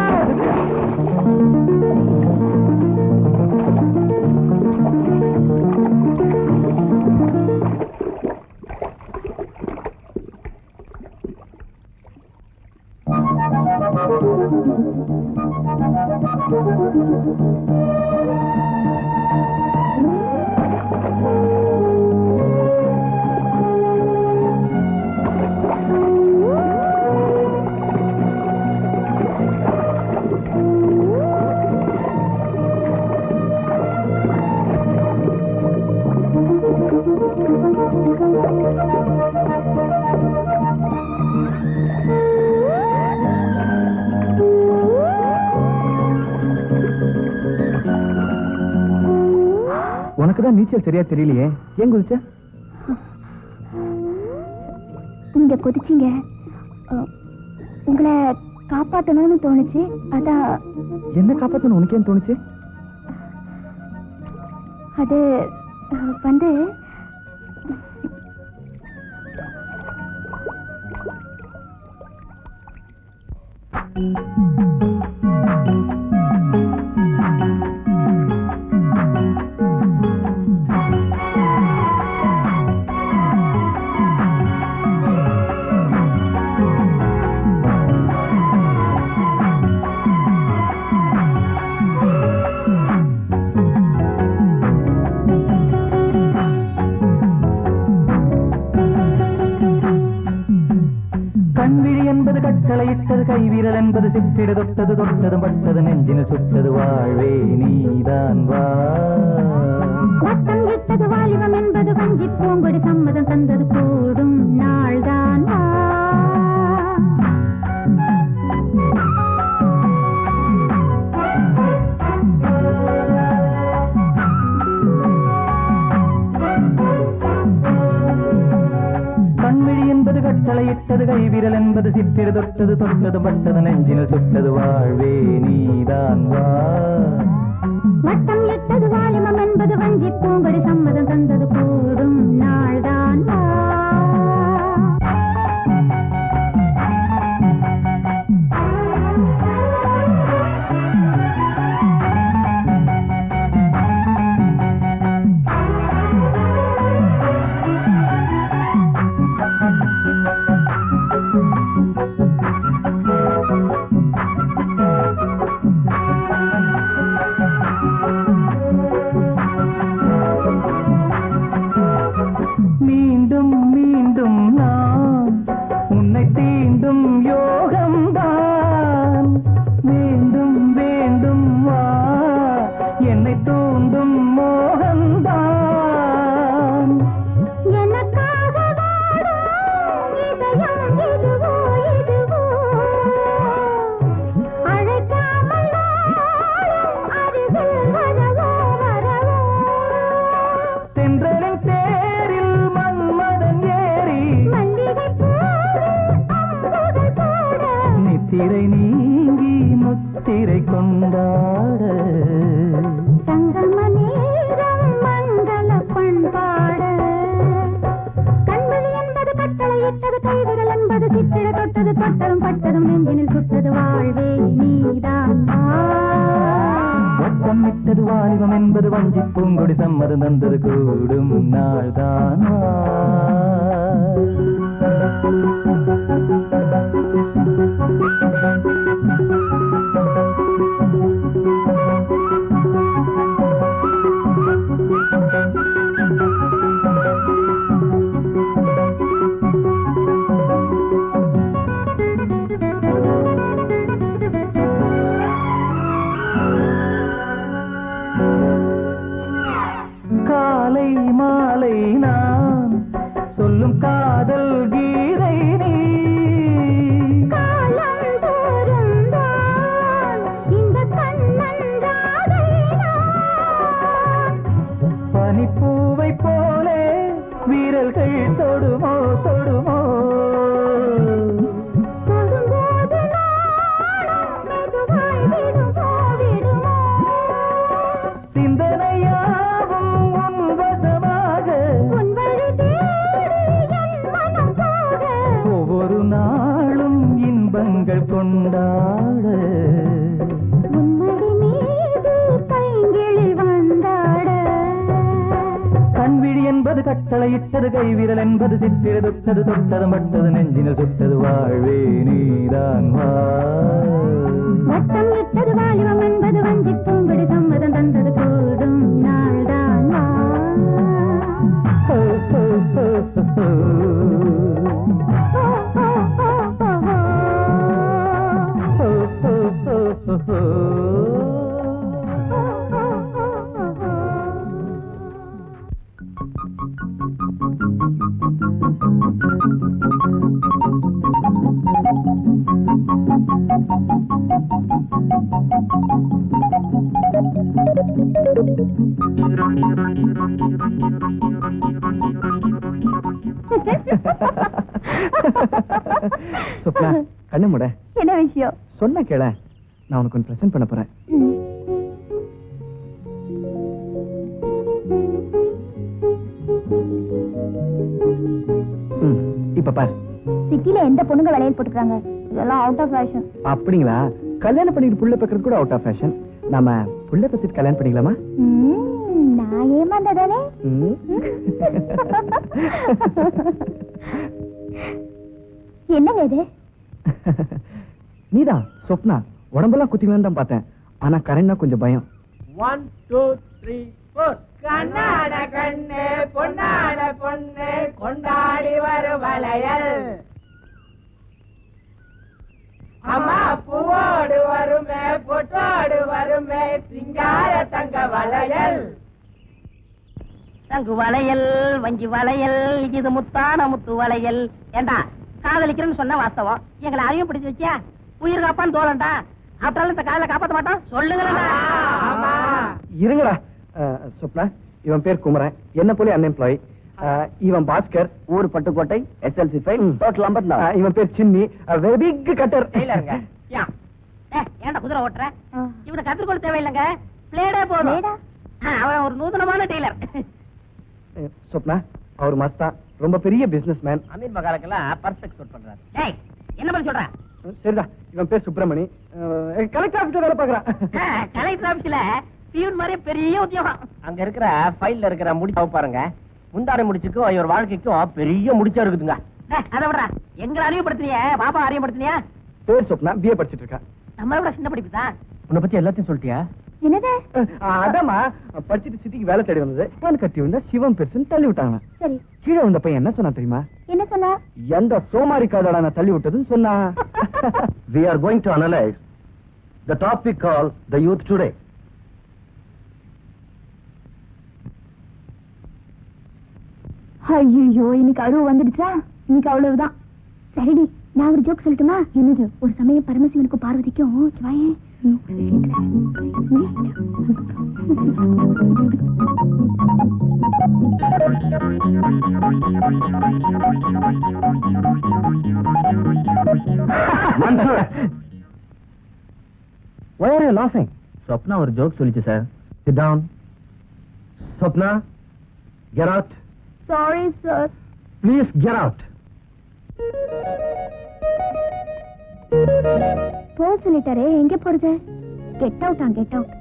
உனக்குதான் நீச்சல் சரியா தெரியலையே, ஏன் குதிச்ச? நீங்க குதிச்சீங்க, உங்களை காப்பாத்தணும்னு தோணுச்சு. அதான். என்ன காப்பாத்தணும் உனக்கு ஏன் தோணுச்சு? அது வந்து கண்விழிய என்பது கட்டளையிட்டது கைவிரல் என்பது சிற்றிடு தொட்டது தொட்டது பட்டது நெஞ்சினில் சுட்டது வாழ்வே நீதான் வா வட்டம் இட்டது வாலிபம் என்பது வஞ்சி பூங்கொடி சம்மதம் தந்தது கூடும் நாள்தான் வா கண்விழி என்பது கட்டளையிட்டது கைவிரல் என்பது சிற்றிடு தொட்டது தொட்டது பட்டது நெஞ்சினில் சுட்டது வாழ்வே நீதான் வா வட்டம் இட்டது வாலிபம் என்பது வஞ்சி பூங்கொடி சம்மதம் தந்தது கூடும் நாள்தான் வா மீண்டும் மீண்டும் நான் உன்னை தீண்டும் யோகம்தான் வேண்டும் வேண்டும் வா என்னை தூண்டும் மோகம்தான் எனக்காக வாடும் இதயம் இதுவோ இதுவோ அழைக்காமல் வாழும் அருகில் வரவோ வரவோ தென்றலின் தேரில் மன்மதன் ஏறி மல்லிகை பூவில் அம்புகள் போட நித்திரை நீங்கி முத்திரை கொண்டாட சங்கம நேரம் மங்கள பண்பாட கண்மணி என்பது கட்டளையிட்டது கைவிரல் என்பது சிற்றிட தொட்டது தொட்டதும் பட்டதும் நெஞ்சினில் சுட்டது வாழ்வே நீதான் வா வட்டம் விட்டது வாலிபம் என்பது வஞ்சி பூங்கொடி சம்மதம் தந்தது கூடும் நாள்தான் வா. காலை மாலை நான் சொல்லும் காதல் கீதை நீ காலம் தோறும் தான் இந்த கண்ணன் ராதை நான் பனிப்பூவை போலே வீரல்கள் தொடுமோ தொடுமோ தொடும்போது நாளும் மெதுவாய் விடுமோ விடுமோ சிந்தனையாகும் உன் வசமாக உன் வழி தேடி என் மனம் போக ஒவ்வொரு நாளும் இன்பங்கள் கொண்டாட உன்மடி மீது பைங்கிளில் வந்தாட கண்விழி என்பது கட்டளையிட்டது கைவிரல் என்பது சிற்றிடு தொட்டது தொட்டது பட்டது நெஞ்சினில் சுட்டது வாழ்வே நீதான் வா வட்டம் இட்டது வாலிபம் என்பது வஞ்சி பூங்கொடி சம்மதம் தந்தது கூடும் நாள்தான் வா ஹோ, ஹோ, ஹோ, ஹோ. ஓ, ஓ, ஓ, ஓ, ஓ. ஹோ, ஹோ, ஹோ, ஹோ, ஹோ. சொப்னா கண்ணு மூட என்ன விஷயம் சொன்ன கேள நான் உனக்கு ஒன்று ப்ரெசென்ட் பண்ண போறேன் இப்ப பாரு சிட்டில எந்த பொண்ணுங்க வளையல் போட்டுக்கிறாங்க இதெல்லாம் அவுட் ஆஃப் ஃபேஷன் அப்படிங்களா கல்யாணம் பண்ணிட்டு புள்ள பெக்கிறது கூட அவுட் ஆஃப் ஃபேஷன் நாம புள்ள பெத்துட்டு கல்யாணம் பண்ணிக்கலாமா நான் ஏமாந்ததானே என்னங்க இது நீதான் சொப்னா உடம்பெல்லாம் குத்திவேன்னு தான் பார்த்தேன் ஆனா கரண்ட்னா கொஞ்சம் பயம் 1 2 3 4 கண்ணாட கண்ணு பொன்னாட பொண்ணு கொண்டாடி வரும் வளையல் அம்மா பூவோடு வருமே பொட்டோடு வருமே சிங்கார தங்க வளையல். தங்கு வளையல் வங்கி வளையல் இது முத்தான முத்து வளையல். ஏண்டா காதலிக்கிறேன்னு சொன்ன வாஸ்தவம், எங்களை அறிவும் பிடிச்சு வச்சியா? உயிர் காப்பான்னு தோலண்டா, அப்புறம் இந்த காதல காப்பாத்த மாட்டோம் சொல்லுங்களா? இருங்கடா. சொப்னா, இவன் பேர் குமரன், என்ன போல அன்எம்ப்ளாயி. இவன் பாஸ்கர், ஊர் பட்டுக்கோட்டை, SLC ஃபைல், டோட்டல் 54. இவன் பேர் சின்னி, வெரி பிக் கட்டர். ஏன்டா குதிரை ஓட்டுற? இவனை கத்துக்கொள்ள தேவையில்லைங்க, பிளேடே போதும். அவன் ஒரு நூதனமான டெய்லர். சொப்னா, அவர் மஸ்தா, ரொம்ப பெரிய பிசினஸ் மேன். அமீர் மகாலுக்கெல்லாம் பர்ஸ் எக்ஸ்போர்ட் பண்றாரு. டேய் என்ன பண்ண சொல்ற? சரிதா, இவன் பேர் சுப்பிரமணி, கலெக்டர் ஆபீஸ்ல வேலை பாக்குறான். கலெக்டர் ஆபீஸ்ல பியூன் மாதிரி பெரிய உத்தியோகம். அங்க இருக்கிற ஃபைல்ல இருக்கிற முடிச்ச பாருங்க, முந்தாரை முடிச்சுக்கும் இவர் வாழ்க்கைக்கும் பெரிய முடிச்சா இருக்குதுங்க. அதை விடுறா, எங்களை அறிவுப்படுத்தினிய பாப்பா அறிவுப்படுத்தினியா? பேர் சொப்னா, BA படிச்சிட்டு இருக்கா. நம்மளை விட சின்ன படிப்பு தான். உன்னை பத்தி எல்லாத்தையும் சொல்லிட்டியா? என்னது? அதாமா, படிச்சுட்டு சித்திக்கு வேலை தேடி வந்தது, இவன் கட்டி வந்தா சிவம் பெருசுன்னு தள்ளி விட்டாங்க. சரி, கீழே வந்த பையன் என்ன சொன்னா தெரியுமா? என்ன சொன்னா? எந்த சோமாரி காதோட நான் தள்ளி விட்டதுன்னு சொன்னா. We are going to analyze the topic called the youth today. ஐயோ, இன்னைக்கு அழுவு வந்துடுச்சா? இன்னைக்கு அவ்வளவுதான். சரிடி, நான் ஒரு ஜோக் சொல்லட்டுமா? என்னது? ஒரு சமயம் பரமசிவனுக்கும் பார்வதிக்கும் வாயே Why are you laughing? Swapna ஒரு ஜோக் சொல்லிச்சு sir. Sit down. Swapna, get out. Sorry sir. Please get out. போ சொல்லிட்டாரே, எங்க போறது? Get out. Get out.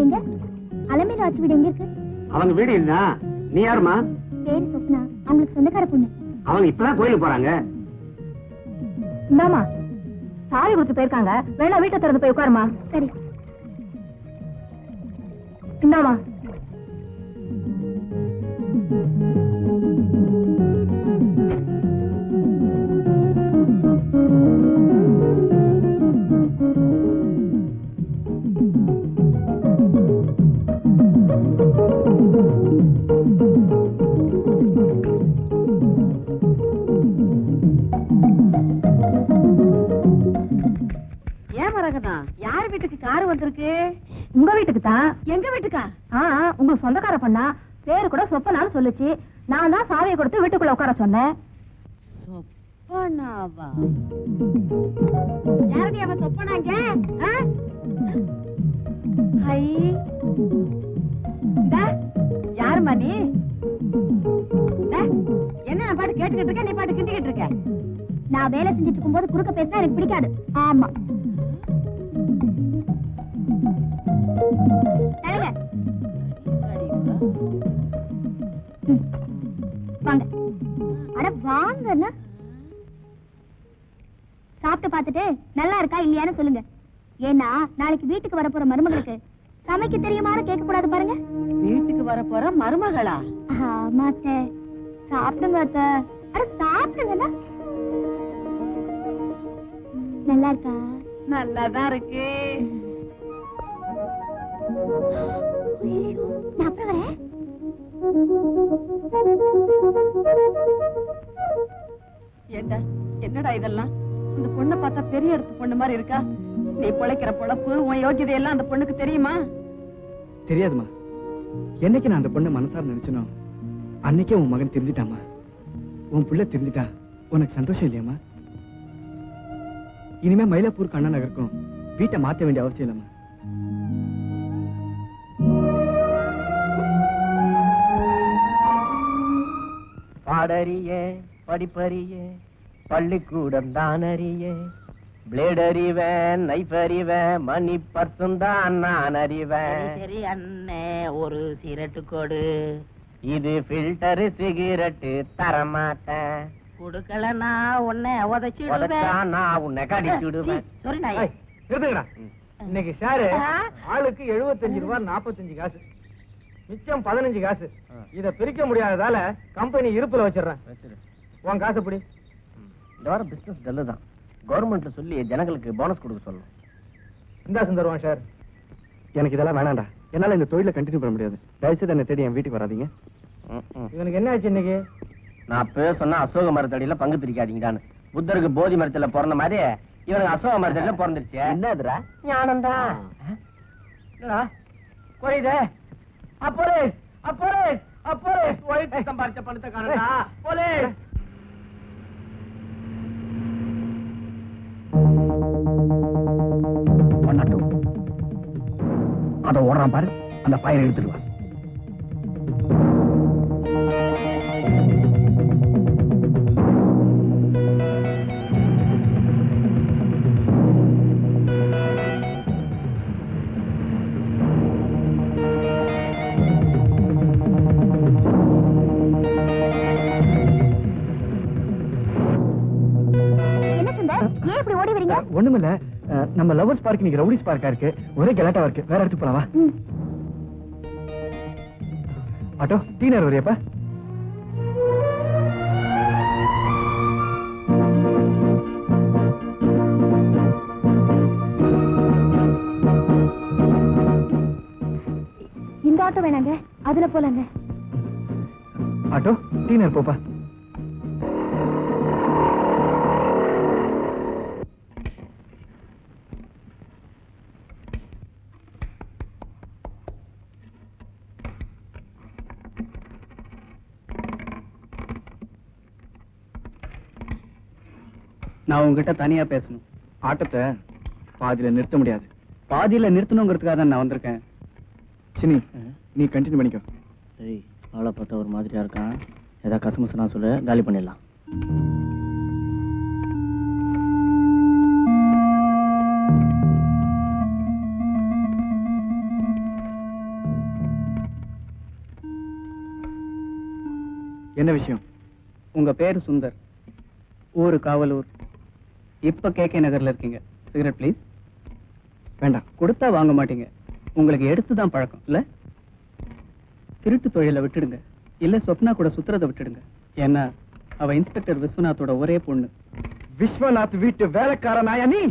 எங்க அலமேல ஆச்சு வீடு எங்க இருக்கு? அவங்க வீடு இல்ல. நீ யாருமா? பேரு சொப்னா, அவங்களுக்கு சொந்தக்கார பொண்ணு. அவங்க இப்பதான் கோயிலுக்கு போறாங்க. இந்தாமா, சாரி கொடுத்து போயிருக்காங்க, வேணா வீட்டை திறந்து போய் உட்காருமா. சரி, இந்தாமா. யார் வீட்டுக்கு கார் வந்திருக்கு? உங்க வீட்டுக்கு தான். எங்க வீட்டுக்கா? உங்களுக்கு சொந்தக்கார பண்ணா, பேரு கூட சொப்பனான்னு சொல்லுச்சு. நான் தான் சாவியை கொடுத்து வீட்டுக்குள்ள உட்கார சொன்னேன். சொப்பனாவா? யாரடி அவன் சொப்பனாங்க? ஹை, யாருமா நீ? என்ன நான் பாட்டு கேட்டுக்கிட்டு இருக்க, நீ பாட்டு கிண்டிக்கிட்டு இருக்க? நான் வேலை செஞ்சுட்டு இருக்கும்போது குறுக்க பேசினா எனக்கு பிடிக்காது. ஆமா, வாங்க. அட வாங்க, சாப்பிட்டு பார்த்துட்டு நல்லா இருக்கா இல்லையான்னு சொல்லுங்க. ஏன்னா நாளைக்கு வீட்டுக்கு வர போற மருமகளுக்கு சமைக்க தெரியுமான்னு கேட்க கூடாது பாருங்க. வீட்டுக்கு வர போற மருமகளா? ஆமா அத்தை, சாப்பிடுங்க அத்தை. அட சாப்பிடுங்க. நல்லா இருக்கா? நல்லாதான் இருக்கு. நான் அப்புறம் வரேன். என்னடா இதெல்லாம்? இந்த பொண்ணை பார்த்தா பெரிய இடத்து பொண்ணு மாதிரி இருக்கா. நீ பொழைக்கிற பொழப்பு, உன் யோகிதை எல்லாம் அந்த பொண்ணுக்கு தெரியுமா? தெரியாதுமா. என்னைக்கு நான் அந்த பொண்ணை மனசார நினைச்சனோ அன்னைக்கே உன் மகன் தெரிஞ்சிட்டாமா. உன் பிள்ளை தெரிஞ்சிட்டா உனக்கு சந்தோஷம் இல்லையாமா? இனிமே மயிலாப்பூர் அண்ணா நகருக்கும் வீட்டை மாத்த வேண்டிய அவசியம் இல்லம்மா. பாடறியே படிப்பறியே பள்ளிக்கூடம் தான் அறியே, பிளேட் அறிவேன், நைஃப் அறிவேன், மணி பர்சும் தான் நான் அறிவேன். சரி அண்ணே, ஒரு சிகரெட்டு கொடு. இது ஃபில்டர் சிகரெட்டு தரமாட்டேன். கொடுக்கலன்னா உன்னை உதைச்சிடுவேன். உதைச்சா நான் உன்னை கடிச்சுடுவேன். சரி நாய், நிறுத்துங்கடா. இன்னைக்கு ஷேரு ஆளுக்கு 75 ரூபாய் 45 காசு, மிச்சம் 15 காசு. இத பிரிக்க முடியாததால கம்பெனி இருப்புல வச்சிடுறேன். உன் காசு எப்படி? இந்த வாரம் பிசினஸ் டல்லு தான். கவர்மெண்ட்ல சொல்லி ஜனங்களுக்கு போனஸ் கொடுக்க சொல்லணும். இந்தா சுந்தருவான் சார். எனக்கு இதெல்லாம் வேணாண்டா. என்னால இந்த தொழில கண்டினியூ பண்ண முடியாது. தயவுசெய்து என்னை தேடி என் வீட்டுக்கு வராதீங்க. இவனுக்கு என்ன ஆச்சு இன்னைக்கு? நான் அப்பவே சொன்னா அசோக மரத்தடியில பங்கு பிரிக்காதீங்கடான்னு. புத்தருக்கு போதி மரத்துல பிறந்த மாதிரி இவனுக்கு அசோக மரத்தடியில பிறந்துருச்சு. என்னதுரா? ஞானம்தான். என்னடா கோயிதே? Police police police! ஒயிட் சம்பாரிச்ச பணத்தை காணடா போலீஸ்! அத ஓடுறான் பாரு, அந்த பயிரை எடுத்துட்டு வா. ஒண்ணுமில்ல, நம்ம லவர்ஸ் பார்க் இன்னைக்கு ரவுடிஸ் பார்க்கா இருக்கு. ஒரே கலாட்டாவா இருக்கு. வேற இடத்துக்கு போலாவா? ஆட்டோ டீ நேரம் வரையாப்பா? இந்த ஆட்டோ வேணாங்க, அதுல போலாங்க. ஆட்டோ டீ நேரம் போப்பா. நான் உங்ககிட்ட தனியா பேசணும். ஆட்டத்தை பாதியில நிறுத்த முடியாது. பாதியில நிறுத்தணுங்கிறதுக்காக தான் நான் வந்திருக்கேன். சினி, நீ கண்டினியூ பண்ணிக்கோ. ஆளை பார்த்தா ஒரு மாதிரியா இருக்கான். ஏதாவது கசமுசனா சொல்லு, காலி பண்ணிடலாம். என்ன விஷயம்? உங்க பேரு சுந்தர், ஊரு காவலூர், இப்ப கேகே நகர்ல இருக்கீங்க. Cigarette please. வேண்டாம். கொடுத்தா வாங்க மாட்டீங்க. உங்களுக்கு எடுத்துதான் பழக்கம் இல்ல? திருட்டு தொழிலை விட்டுடுங்க. இல்ல சொப்னா கூட சுத்துறதை விட்டுடுங்க. ஏன்னா அவ இன்ஸ்பெக்டர் விஸ்வநாத்தோட ஒரே பொண்ணு. விஸ்வநாத் வீட்டு வேலைக்கார நாயா நீ?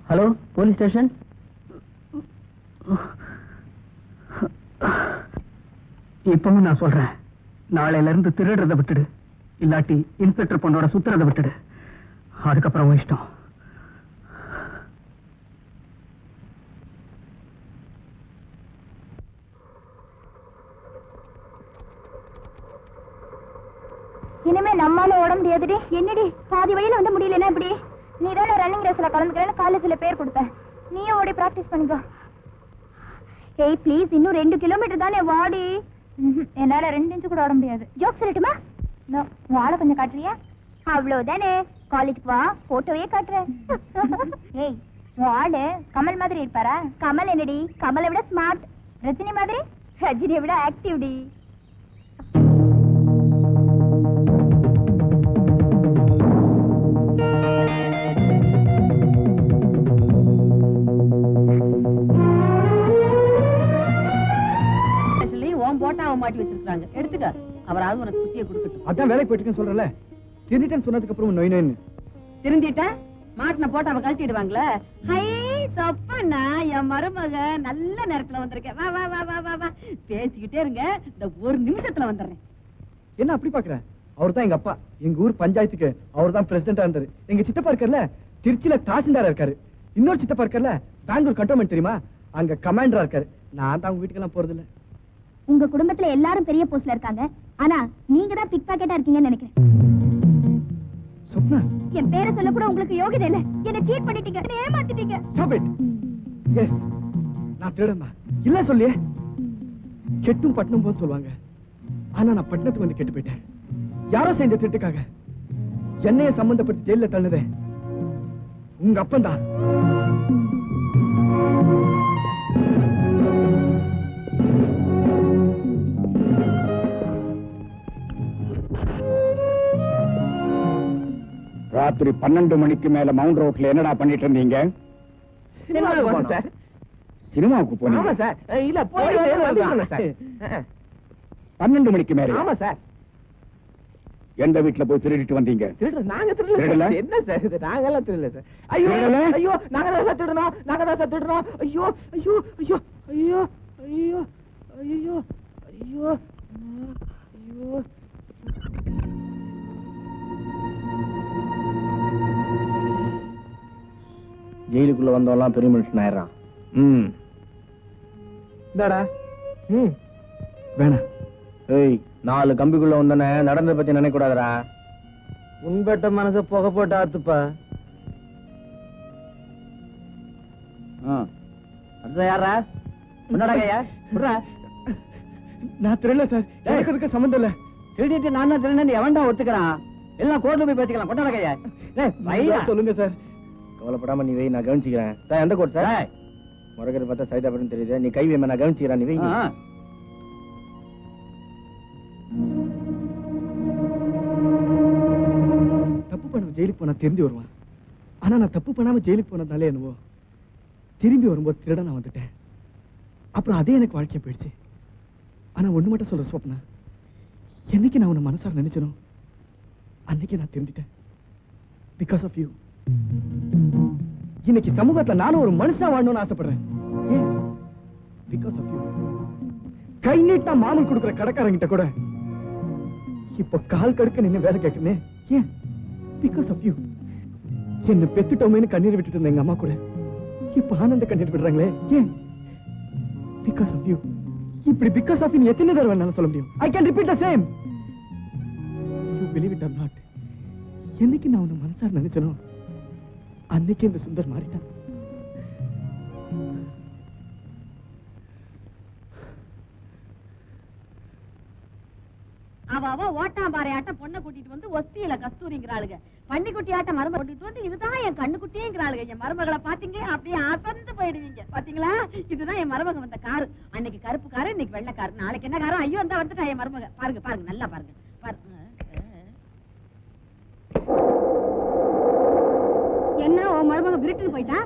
Hello, police station. இப்பவும் நான் சொல்றேன், நாளையில இருந்து திருடுறத விட்டுடு, இல்லாட்டி இன்ஸ்பெக்டர் பொண்ணோட சுத்துறத விட்டுடு. அதுக்கப்புறம் உன் இஷ்டம். இனிமே நம்மால ஓட முடியாதுடி. என்னடி பாதி வழியில வந்து முடியலன்னா இப்படி? நீ தானே ரன்னிங் ரேஸ்ல கலந்துக்கிறேன்னு காலேஜ்ல பேர் கொடுத்த. நீயும் ஓடி பிராக்டிஸ் பண்ணிக்கோ. ஏய் ப்ளீஸ், இன்னும் 2 கிலோமீட்டர் தானே, வாடி. என்னால 2 இன்ச்சு கூட ஓட முடியாது. ஜோக் சொல்லட்டுமா? நோ, வாழ கொஞ்சம் காட்டுறியா? அவ்வளவுதானே, காலேஜுக்கு வா, போட்டோவே காட்டுறேன். ஏய் வாடு கமல் மாதிரி இருப்பாரா? கமல் என்னடி, கமலை விட ஸ்மார்ட். ரஜினி மாதிரி? ரஜினியை விட ஆக்டிவ் டி. மாட்டி வச்சிருக்காங்க, எடுத்துக்க. அவராவது உனக்கு குட்டியை கொடுக்கட்டும். அதான் வேலைக்கு போயிட்டு சொல்றல, திருந்திட்டேன்னு சொன்னதுக்கு அப்புறம் நோய் நோயின்னு திருந்திட்டேன். மாட்டின போட்டு அவ கழட்டிடுவாங்களே. ஹை சப்பண்ணா, என் மருமக நல்ல நேரத்துல வந்திருக்கேன். வா வா வா வா வா வா, பேசிக்கிட்டே இருங்க, இந்த 1 நிமிஷத்துல வந்துடுறேன். என்ன அப்படி பாக்குறேன்? அவர் தான் எங்க அப்பா. எங்க ஊர் பஞ்சாயத்துக்கு அவர் தான் பிரசிடண்டா இருந்தாரு. எங்க சித்தப்பா இருக்கார்ல, திருச்சியில தாசில்தாரா இருக்காரு. இன்னொரு சித்தப்பா இருக்கார்ல, பெங்களூர் கண்டோன்மெண்ட் தெரியுமா, அங்க கமாண்டரா இருக்காரு. நான் தான் உங்க வீட்டுக்கெல்லாம் போறது இல்ல. உங்க குடும்பத்துல எல்லாரும் பெரிய போஸ்ட்ல இருக்காங்க, ஆனா நீங்க தான் பிக் பாக்கெட்டா இருக்கீங்கன்னு நினைக்கிறேன். சொப்னா, என் பேரை சொல்ல கூட உங்களுக்கு யோகிதை இல்ல. என்ன சீட் பண்ணிட்டீங்க, என்ன ஏமாத்திட்டீங்க. Stop it. Yes, நான் திருடனா இல்ல சொல்லியே. கெட்டும் பட்டணம் போன்னு சொல்லுவாங்க, ஆனா நான் பட்டணத்துக்கு வந்து கெட்டு போயிட்டேன். யாரோ செஞ்ச திருட்டுக்காக என்னைய சம்பந்தப்பட்டு ஜெயில தள்ளுதே உங்க அப்பந்தான். ராத்திரி 12 மணிக்கு மேல மவுண்ட் ரோட்ல என்னடா பண்ணிட்டு இருந்தீங்க? சினிமாவுக்கு போனீங்க சார்? இல்ல, போய் சார். 12 மணிக்கு மேல? ஆமா சார். எந்த வீட்டுல போய் திருடிட்டு வந்தீங்க? நாங்க திருடல. என்ன சார் இது? நாங்க எல்லாம் திருடல சார். ஐயோ ஐயோ, நாங்க தான் சார் திருடணும். நாங்க தான் சார் திருடணும். ஐயோ ஐயோ ஐயோ ஐயோ ஐயோ ஐயோ ஐயோ ஐயோ. ஜெயிலுக்குள்ள வந்தவெல்லாம் பெரிய மனுஷன் ஆயிடுறான். இந்தாடா. வேணாம். ஏய், 4 கம்பிக்குள்ள வந்தோன்னே நடந்ததை பத்தி நினைக்க கூடாதுடா. உன்பட்ட மனச புகை போட்டு ஆத்துப்பா. அது யாரா? முன்னாடியா? நான் திருடல சார், எனக்கு அதுக்கு சம்பந்தம் இல்ல. திருடிட்டு நான் தான் திருடன்னு எவன்டா ஒத்துக்கிறான்? எல்லாம் கோர்ட்ல போய் பேசிக்கலாம். கொண்டாடகையா சொல்லுங்க சார். கவலைப்படாம நீ வை, நான் கவனிச்சுக்கிறேன். சார், எந்த கோர்ட் சார்? முறைக்கிறது பார்த்தா சைதாபுரம் தெரியுது. நீ கை வைமா, நான் கவனிச்சுக்கிறேன். நீ வை. தப்பு பண்ண ஜெயிலுக்கு போனா திரும்பி வருவான். ஆனா நான் தப்பு பண்ணாம ஜெயிலுக்கு போனதாலே என்னவோ திரும்பி வரும்போது திருட நான் வந்துட்டேன். அப்புறம் அதே எனக்கு வாழ்க்கைய போயிடுச்சு. ஆனா ஒண்ணு மட்டும் சொல்ற ஸ்வப்னா, என்னைக்கு நான் உன்னை மனசார நினைச்சனோ அன்னைக்கு நான் திரும்பிட்டேன். Because of you. இன்னைக்கு சமூகத்துல நானும் ஒரு மனுஷனா வாழணும்னு ஆசைப்படுறேன். Because of you. கை நீட்டா மாமூல் கொடுக்குற கடைக்காரங்கிட்ட கூட இப்ப கால் கடுக்க நின்னு வேலை கேட்கிறேன். ஏன்? Because of you. என்ன பெத்துட்டோமேனு கண்ணீர் விட்டுட்டு இருந்த எங்க அம்மா கூட இப்ப ஆனந்த கண்ணீர் விடுறாங்களே. ஏன்? Because of you. இப்படி பிகாஸ் ஆஃப் யூ எத்தனை தடவை வேணாலும் சொல்ல முடியும். I can repeat the same. You believe it or not. என்னைக்கு நான் உன்னை மனசார நினைச்சனோ அன்னைக்கு இந்த சுந்தர் மாறிட்டான். அவ ஓட்டாம்பாறை ஆட்டம் பொண்ணை கூட்டிட்டு வந்து ஒஸ்தியில கஸ்தூரிங்கிறாளுங்க. பன்னிக்குட்டி ஆட்டம் மருமக கூட்டிட்டு வந்து இதுதான் என் கண்ணுக்குட்டிங்கிறாளுங்க. என் மருமகளை பாத்தீங்க அப்படியே அசந்து போயிடுவீங்க. பாத்தீங்களா? இதுதான் என் மருமக வந்த காரு. அன்னைக்கு கருப்பு காரு, இன்னைக்கு வெள்ளை காரு. நாளைக்கு என்ன காரம்? ஐயோ, அந்த வந்துட்டா என் மருமக. பாருங்க பாருங்க, நல்லா பாருங்க. என்ன உன் மருமக விருட்டுன்னு போயிட்டா?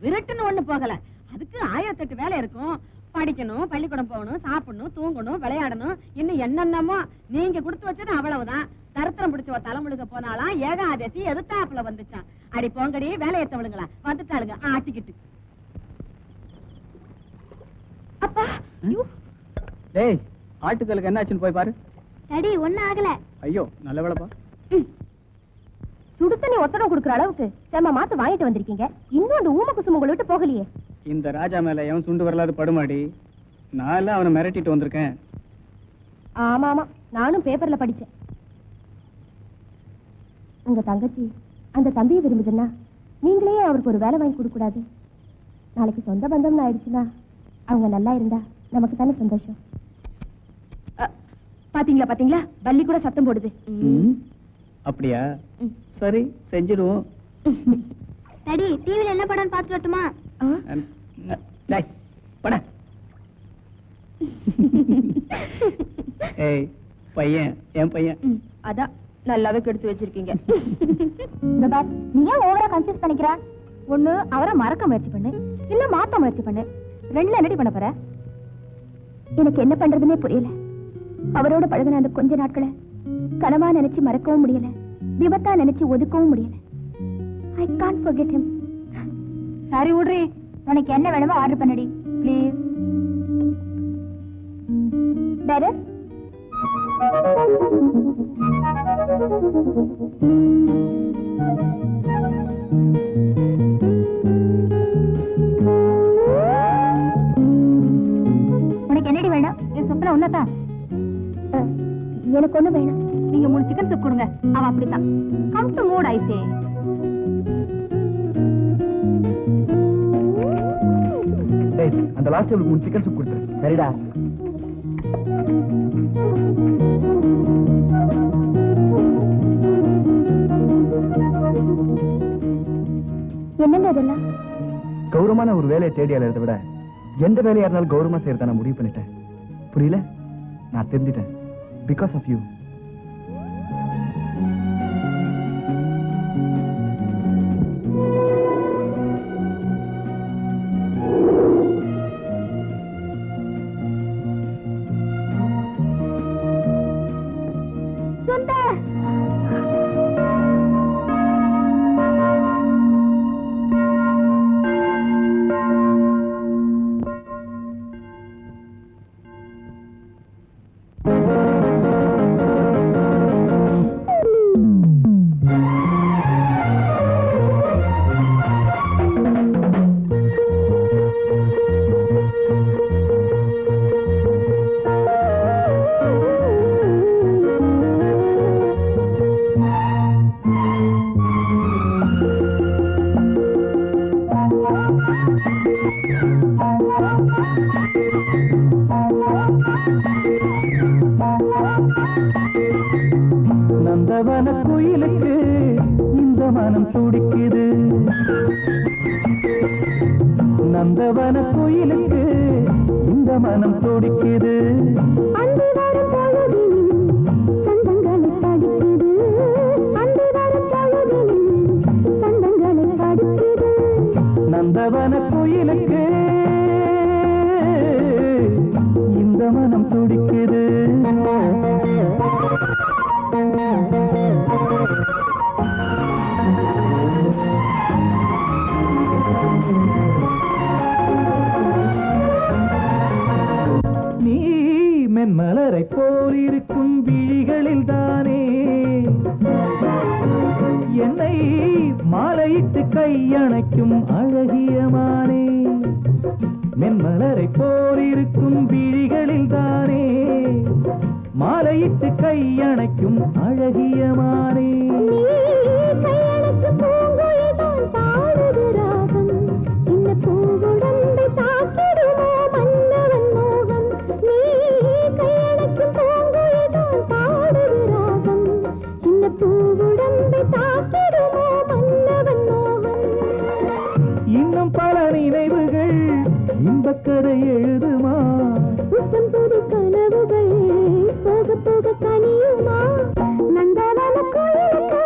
விருட்டுன்னு ஒண்ணு போகல. அதுக்கு 1008 வேலை இருக்கும். படிக்கணும், பள்ளிக்கூடம் போகணும், சாப்பிடணும், தூங்கணும், விளையாடணும், இன்னும் என்னென்னமோ. நீங்க கொடுத்து வச்சது அவ்வளவுதான். தரித்திரம் பிடிச்ச தலைமுழுக போனாலாம் ஏகாதசி எதிர்த்தாப்புல வந்துச்சான். அடி போங்கடி, வேலையை தவளுங்களா வந்துட்டாளுங்க ஆட்டிக்கிட்டு. அப்பா, டேய், ஆட்டுக்களுக்கு என்னாச்சுன்னு போய் பாரு. டாடி ஒன்னும் ஆகல. ஐயோ நல்ல வேலைப்பா. சுடு தண்ணி ஒத்தடம் கொடுக்குற அளவுக்கு செம்ம மாத்து வாங்கிட்டு வந்திருக்கீங்க. இன்னும் அந்த ஊம குசும் உங்களை விட்டு போகலையே. இந்த ராஜா மேல எவன் சுண்டு வரலாது படுமாடி. நான் அவனை மிரட்டிட்டு வந்திருக்கேன். ஆமா ஆமா, நானும் பேப்பர்ல படிச்சேன். உங்க தங்கச்சி அந்த தம்பியை விரும்புதுன்னா நீங்களே அவருக்கு ஒரு வேலை வாங்கி கொடுக்க கூடாது? நாளைக்கு சொந்த பந்தம்னு ஆயிடுச்சுன்னா அவங்க நல்லா இருந்தா நமக்கு தானே சந்தோஷம். பாத்தீங்களா பாத்தீங்களா, பல்லி கூட சத்தம் போடுது. அப்படியா? சரி செஞ்சிடுவோம். டாடி டிவில என்ன படம் பார்த்து வரட்டுமா? டேய் பட. ஏய் பையன், என் பையன். அதான் நல்லாவே கெடுத்து வச்சிருக்கீங்க. நீ ஏன் ஓவரா கன்ஃபியூஸ் பண்ணிக்கிற? ஒண்ணு அவரை மறக்க முயற்சி பண்ணு, இல்ல மாத்த முயற்சி பண்ணு. ரெண்டுல என்னடி பண்ண போற? எனக்கு என்ன பண்றதுன்னே புரியல. அவரோட பழகின அந்த கொஞ்ச நாட்களை கனவா நினைச்சு மறக்கவும் முடியல, விபத்தா நினைச்சு ஒதுக்கவும் முடியல. I can't forget him. சரி விடுறி, உனக்கு என்ன வேணுமோ ஆர்டர் பண்ணடி ப்ளீஸ். டைரக்ட் உனக்கு என்னடி வேணும்? என் சொப்பன ஒன்னதான். எனக்கு ஒண்ணு வேணும். நீங்க 3 சிக்கன் சூப் கொடுங்க. அவ அப்படித்தான். கம் டு மூட் ஐ சே. டேய் அந்த லாஸ்ட் டேபிளுக்கு 3 சிக்கன் சூப் கொடுத்துரு. சரிடா. என்னங்க இதெல்லாம்? கௌரவமான ஒரு வேலையை தேடி அலையறதை விட எந்த வேலையா இருந்தாலும் கௌரவமா செய்யறத நான் முடிவு பண்ணிட்டேன். புரியல? நான் தெரிஞ்சிட்டேன். Because of you. நந்தவன கோயிலுக்கு இந்த மனம் துடிக்குது. நந்தவன கோயிலுக்கு இந்த மனம் துடிக்குது. நந்தவன கோயிலுக்கு இந்த மனம் துடிக்குது. நீ மென்மலரை போல் இருக்கும் விழிகளில் தானே என்னை மாலையிட்டு கையணைக்கும் அழகியமானே. மென்மலரை போல் இருக்கும் விழிகளில் தானே மாலையிட்டு கையணைக்கும் அழகியமானே. இன்னும் பல நினைவுகள் இன்பக்கதை எழுதுமா? கனவுகள் போக போக கனியுமா? நந்தவன கோயிலுக்கு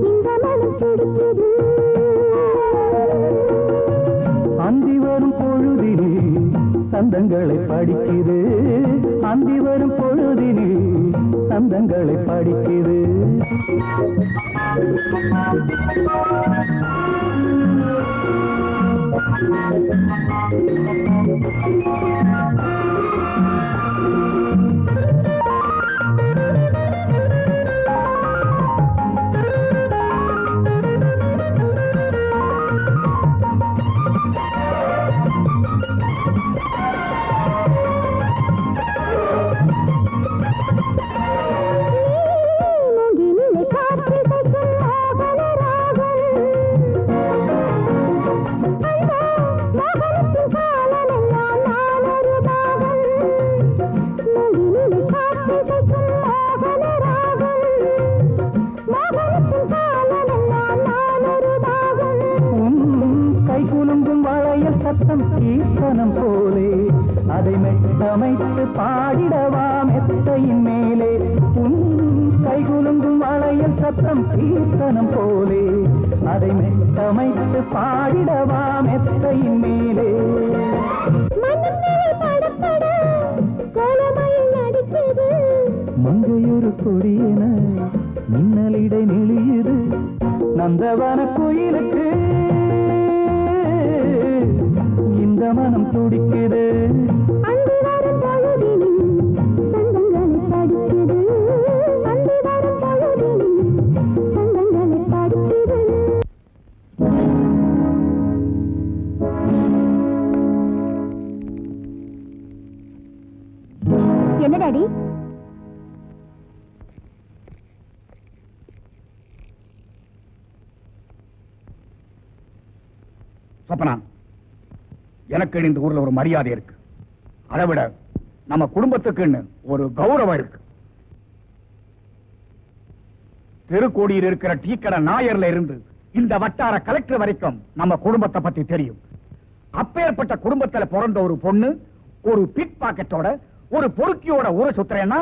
இந்த மனம் துடிக்குது. அந்தி வரும் பொழுதிலே சந்தங்களை படிக்குது. அந்தி வரும் பொழுதிலே சந்தங்களை படிக்குது. கீர்த்தனம் போலே அதை மெட்டமைத்து பாடிடவா மெத்தையின் மேலே உன் கைகுலுங்கும் வளையல் சத்தம் கீர்த்தனம் போலே அதை மெட்டமைத்து பாடிடவா மெத்தையின் மேலே மங்கையொரு கொடியென மின்னலிடை நெளியுது நந்தவன கோயிலுக்கு இந்த மனம் துடிக்குது என்ன டாடி? சொப்பனா, எனக்கு இந்த ஊர்ல ஒரு மரியாதை இருக்கு. அதை விட நம்ம குடும்பத்துக்குன்னு ஒரு கௌரவம் இருக்கு. திருக்கோடியில் இருக்கிற டீக்கடை நாயர்ல இருந்து இந்த வட்டார கலெக்டர் வரைக்கும் நம்ம குடும்பத்தை பத்தி தெரியும். அப்பேற்பட்ட குடும்பத்துல பிறந்த ஒரு பொண்ணு ஒரு பிக் பாக்கெட்டோட ஒரு பொறுக்கியோட ஊரை சுத்துறேன்னா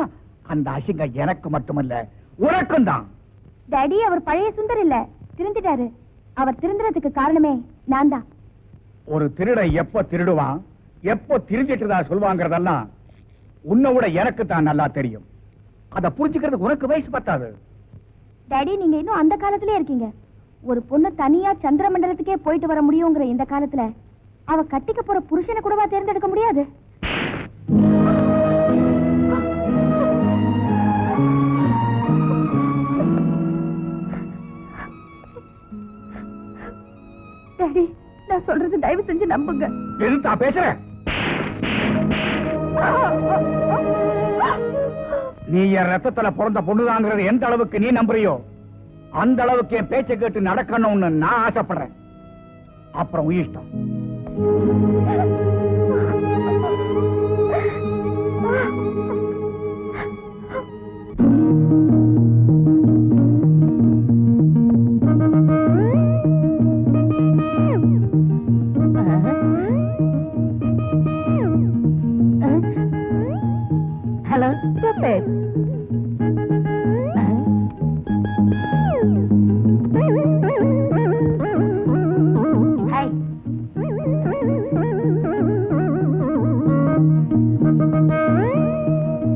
அந்த அசிங்கம் எனக்கு மட்டுமல்ல உனக்கும் தான். டாடி, அவர் பழைய சுந்தர் இல்ல, திருந்திட்டாரு. அவர் திருந்துறதுக்கு காரணமே நான் தான். ஒரு திருடை எப்ப திருடுவான், எப்போ திருந்திட்டுதா சொல்லுவாங்கிறதெல்லாம் உன்னை விட எனக்கு தான் நல்லா தெரியும். அதை புரிஞ்சுக்கிறதுக்கு உனக்கு வயசு பத்தாது. டாடி, நீங்க இன்னும் அந்த காலத்திலே இருக்கீங்க. ஒரு பொண்ணு தனியா சந்திர மண்டலத்துக்கே போயிட்டு வர முடியுங்கிற இந்த காலத்துல அவ கட்டிக்க போற புருஷனை கூடவா தேர்ந்தெடுக்க முடியாது? டாடி, நான் சொல்றது தயவு செஞ்சு நம்புங்க. எதுத்தா பேசுற? நீ என் ரத்தத்துல பிறந்த பொண்ணுதாங்கிறது எந்த அளவுக்கு நீ நம்புறியோ அந்த அளவுக்கு என் பேச்சை கேட்டு நடக்கணும்னு நான் ஆசைப்படுறேன். அப்புறம் உயிஷ்டம். Hello super. Hi.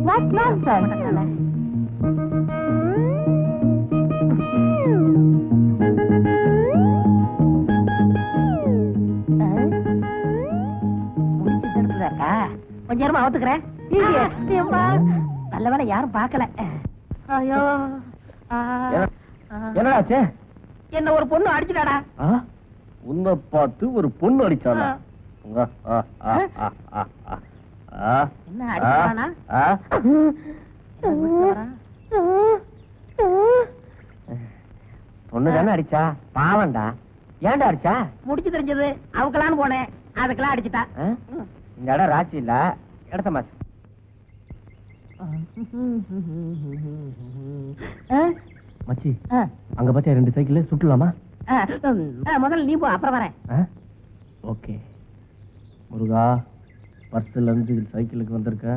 What nonsense? கொஞ்ச நேரமா அவுத்துக்கிறேன். நல்ல வேலை யாரும் பார்க்கல. ஐயோ, என்னடாச்சு? என்ன ஒரு பொண்ணு அடிச்சுட்டாடா. உன்னை பார்த்து ஒரு பொண்ணு அடிச்சானா? என்ன அடிச்சானா? பொண்ணு தானே அடிச்சா? பாவண்டா. ஏன்டா அடிச்சா? முடிச்சு தெரிஞ்சது அவக்கலான்னு போனேன், அதுக்கெல்லாம் அடிச்சுட்டா. இந்த இடம் ராசி இல்ல, இடத்த மாச்சு. மச்சி, அங்க பாத்தியா 2 சைக்கிள் சுட்டலாமா? முதல்ல நீ போ, அப்புறம் வரேன். ஓகே. முருகா, பர்ஸ்ல இருந்து சைக்கிளுக்கு வந்திருக்க.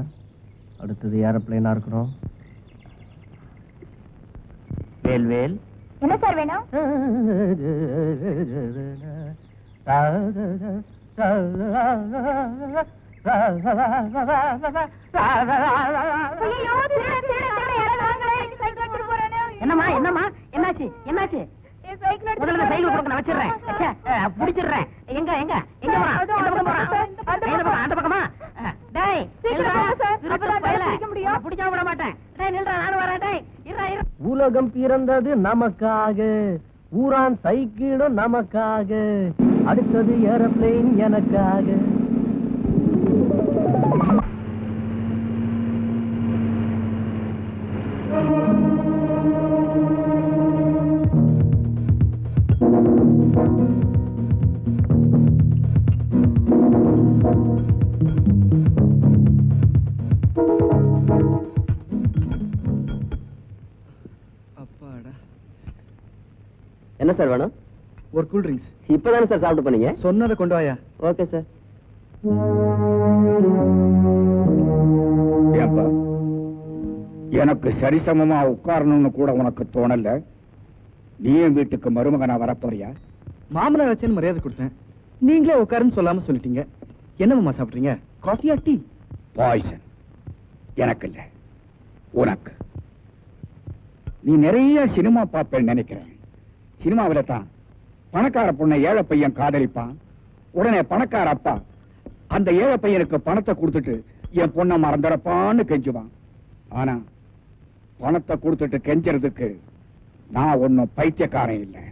அடுத்தது ஏரோப்ளேனா இருக்கணும். வேல்வேல். என்ன சார் வேணும்? என்னம்மா என்னம்மா என்னாச்சு என்னாச்சு? முதல்ல சைக்கிள் கொடுக்க நான் வச்சிடுறேன், புடிச்சிடுறேன். எங்க எங்க எங்க போறான்? எந்த பக்கம் போறான்? அந்த பக்கமா? டேய் புடிக்காம விட மாட்டேன். டேய் நில்றா, நானும் வரேன். டேய் இருடா இரு. உலகம் பிறந்தது நமக்காக, ஊரான் சைக்கிளும் நமக்காக, அடுத்தது ஏரோப்ளேன் எனக்காக. என்ன சார் வேணும்? ஒரு கூல் ட்ரிங்க்ஸ். இப்பதானே சார் சாப்பிட்டு போனீங்க? சொன்னதை கொண்டு வாயா. Okay sir. ஏப்பா, எனக்கு சரிசமமா உட்காரணும்னு கூட உனக்கு தோணல. நீ என் வீட்டுக்கு மருமகனா வரப்போறியா? மாமனார் வச்சேன்னு மரியாதை கொடுத்தேன், நீங்களே உட்காருன்னு சொல்லாம சொல்லிட்டீங்க. என்ன மாமா சாப்பிடுறீங்க? காஃபியா டீ? பாய்சன். எனக்கு இல்ல, உனக்கு. நீ நிறைய சினிமா பார்ப்பேன்னு நினைக்கிறேன். சினிமாவில தான் பணக்கார பொண்ணை ஏழை பையன் காதலிப்பான். உடனே பணக்கார அப்பா அந்த ஏழை பையனுக்கு பணத்தை கொடுத்துட்டு என் பொண்ணை மறந்துடப்பான்னு கெஞ்சுவான். ஆனா பணத்தை கொடுத்துட்டு கெஞ்சறதுக்கு நான் ஒன்னும் பைத்தியக்காரன் இல்லை.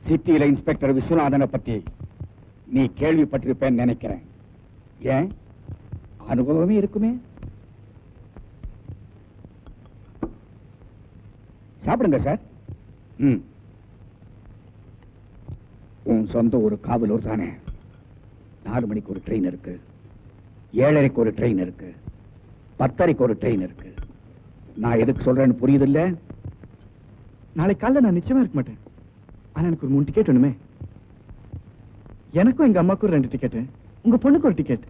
சிட்டியில இன்ஸ்பெக்டர் விஸ்வநாதனை பத்தி நீ கேள்விப்பட்டிருப்பேன்னு நினைக்கிறேன். ஏன், அனுபவமே இருக்குமே. சாப்பிடுங்க சார். உன் சொந்த ஒரு காவலூர் தானே? 4 மணிக்கு ஒரு ட்ரெயின் இருக்கு, 7:30 ஒரு ட்ரெயின் இருக்கு, 10:30 ஒரு ட்ரெயின் இருக்கு. நான் எதுக்கு சொல்றேன்னு புரியுது இல்ல? நாளைக்கு காலைல நான் நிச்சயமா இருக்க மாட்டேன். ஆனா எனக்கு ஒரு 3 டிக்கெட் வேணுமே. எனக்கும் எங்க அம்மாக்கும் 2 டிக்கெட், உங்க பொண்ணுக்கு ஒரு டிக்கெட்.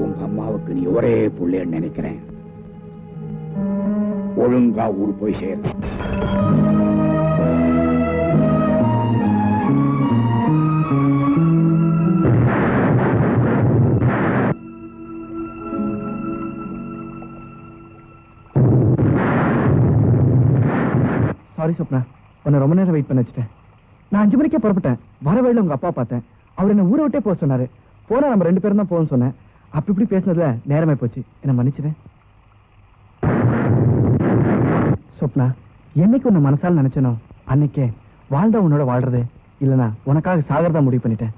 உங்க அம்மாவுக்கு நீ ஒரே புள்ளைன்னு நினைக்கிறேன். ஒழுங்கா ஊர் போய் சேர். சாரி சொப்னா, உன்னை ரொம்ப நேரம் வெயிட் பண்ண வச்சுட்டேன். நான் 5 மணிக்கே புறப்பட்டேன். வர வழியில உங்க அப்பா பார்த்தேன். அவர் என்ன ஊரை விட்டே போக சொன்னாரு. போனா நம்ம 2 பேரும் தான் போகணும்னு சொன்னேன். அப்படி இப்படி பேசினதுல நேரமே போச்சு. என்ன மன்னிச்சிடு. சொப்னா, என்னைக்கு உன்னை மனசால நினைச்சனோ அன்னைக்கே வாழ்ந்தா உன்னோட வாழ்றது, இல்லனா உனக்காக சாகறதா முடிவு பண்ணிட்டேன்.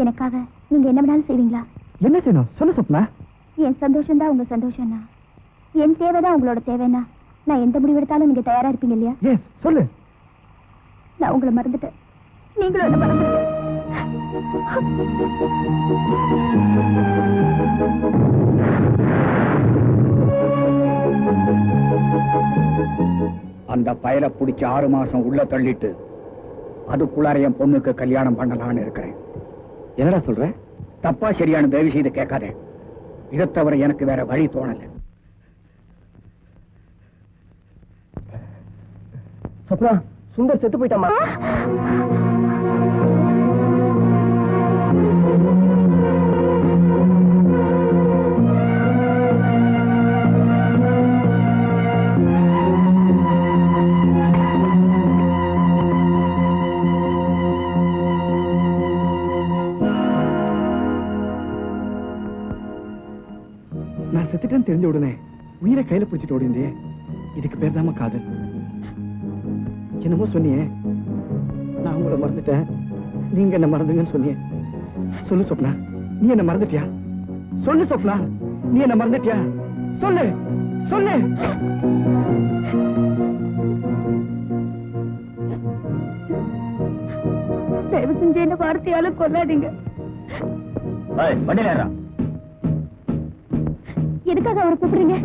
எனக்காக நீங்க என்ன வேணாலும் செய்வீங்களா? என்ன செய்யணும் சொல்லு சொப்னா. என் சந்தோஷம் தான் உங்க சந்தோஷம்னா, என் தேவைதான் உங்களோட தேவைன்னா, நான் எந்த முடிவு எடுத்தாலும் நீங்க தயாரா இருப்பீங்க இல்லையா? எஸ், சொல்லு. நான் உங்களை மறந்துட்டேன், நீங்களும் என்ன மறந்துட்டேன். அந்த பயலை பிடிச்சு 6 மாசம் உள்ள தள்ளிட்டு அதுக்குள்ளார என் பொண்ணுக்கு கல்யாணம் பண்ணலான்னு இருக்கிறேன். என்னடா சொல்ற? தப்பா சரியான தயவு செய்து கேட்காத. இதை தவிர எனக்கு வேற வழி தோணல. சொப்னா, சுந்தர் செத்து போயிட்டாமா? நான் செத்துட்டேன்னு தெரிஞ்ச உடனே உயிரை கையில பிடிச்சிட்டு ஓடிந்தே. இதுக்கு பேர் தாமா காதல். என்னமோ சொன்னியே, நான் உங்களை மறந்துட்டேன், நீங்க என்ன மறந்துங்கன்னு சொன்னியே. சொல்லு சொப்னா, நீ என்ன மறந்துட்டியா? சொல்லு சொப்னா, நீ என்ன மறந்துட்டியா? சொல்லு சொல்லு. தயவு செஞ்சு என்ன வார்த்தையால கொல்லாதீங்க. எதுக்காக அவரை கூப்பிடுறீங்க?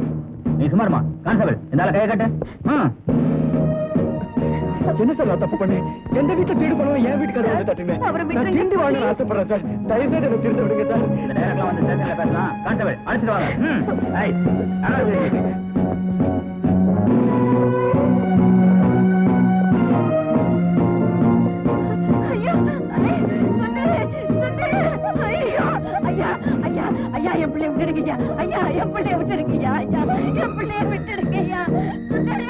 நீ சுமார்மா கான்ஸ்டபிள், என்னால கையை கட்ட. என்ன சார் நான் தப்பு பண்ணேன்? எந்த வீட்டுல திருடு பண்ணவும் என் வீட்டுக்கு வந்து தட்டுங்க. நான் திரும்பி வாங்கணும்னு ஆசைப்படுறேன் சார். தயவு செய்து என்ன திருத்த விடுங்க சார். இந்த நேரத்துல வந்து ஸ்டேஷன்ல பேசலாம். கான்ஸ்டபிள் அழைச்சிட்டு வாங்க. என் பிள்ளைய விட்டுடுங்கய்யா. ஐயா, என் பிள்ளைய விட்டுடுங்கய்யா. ஐயா, என் பிள்ளைய விட்டுடுங்கய்யா. சுந்தரே,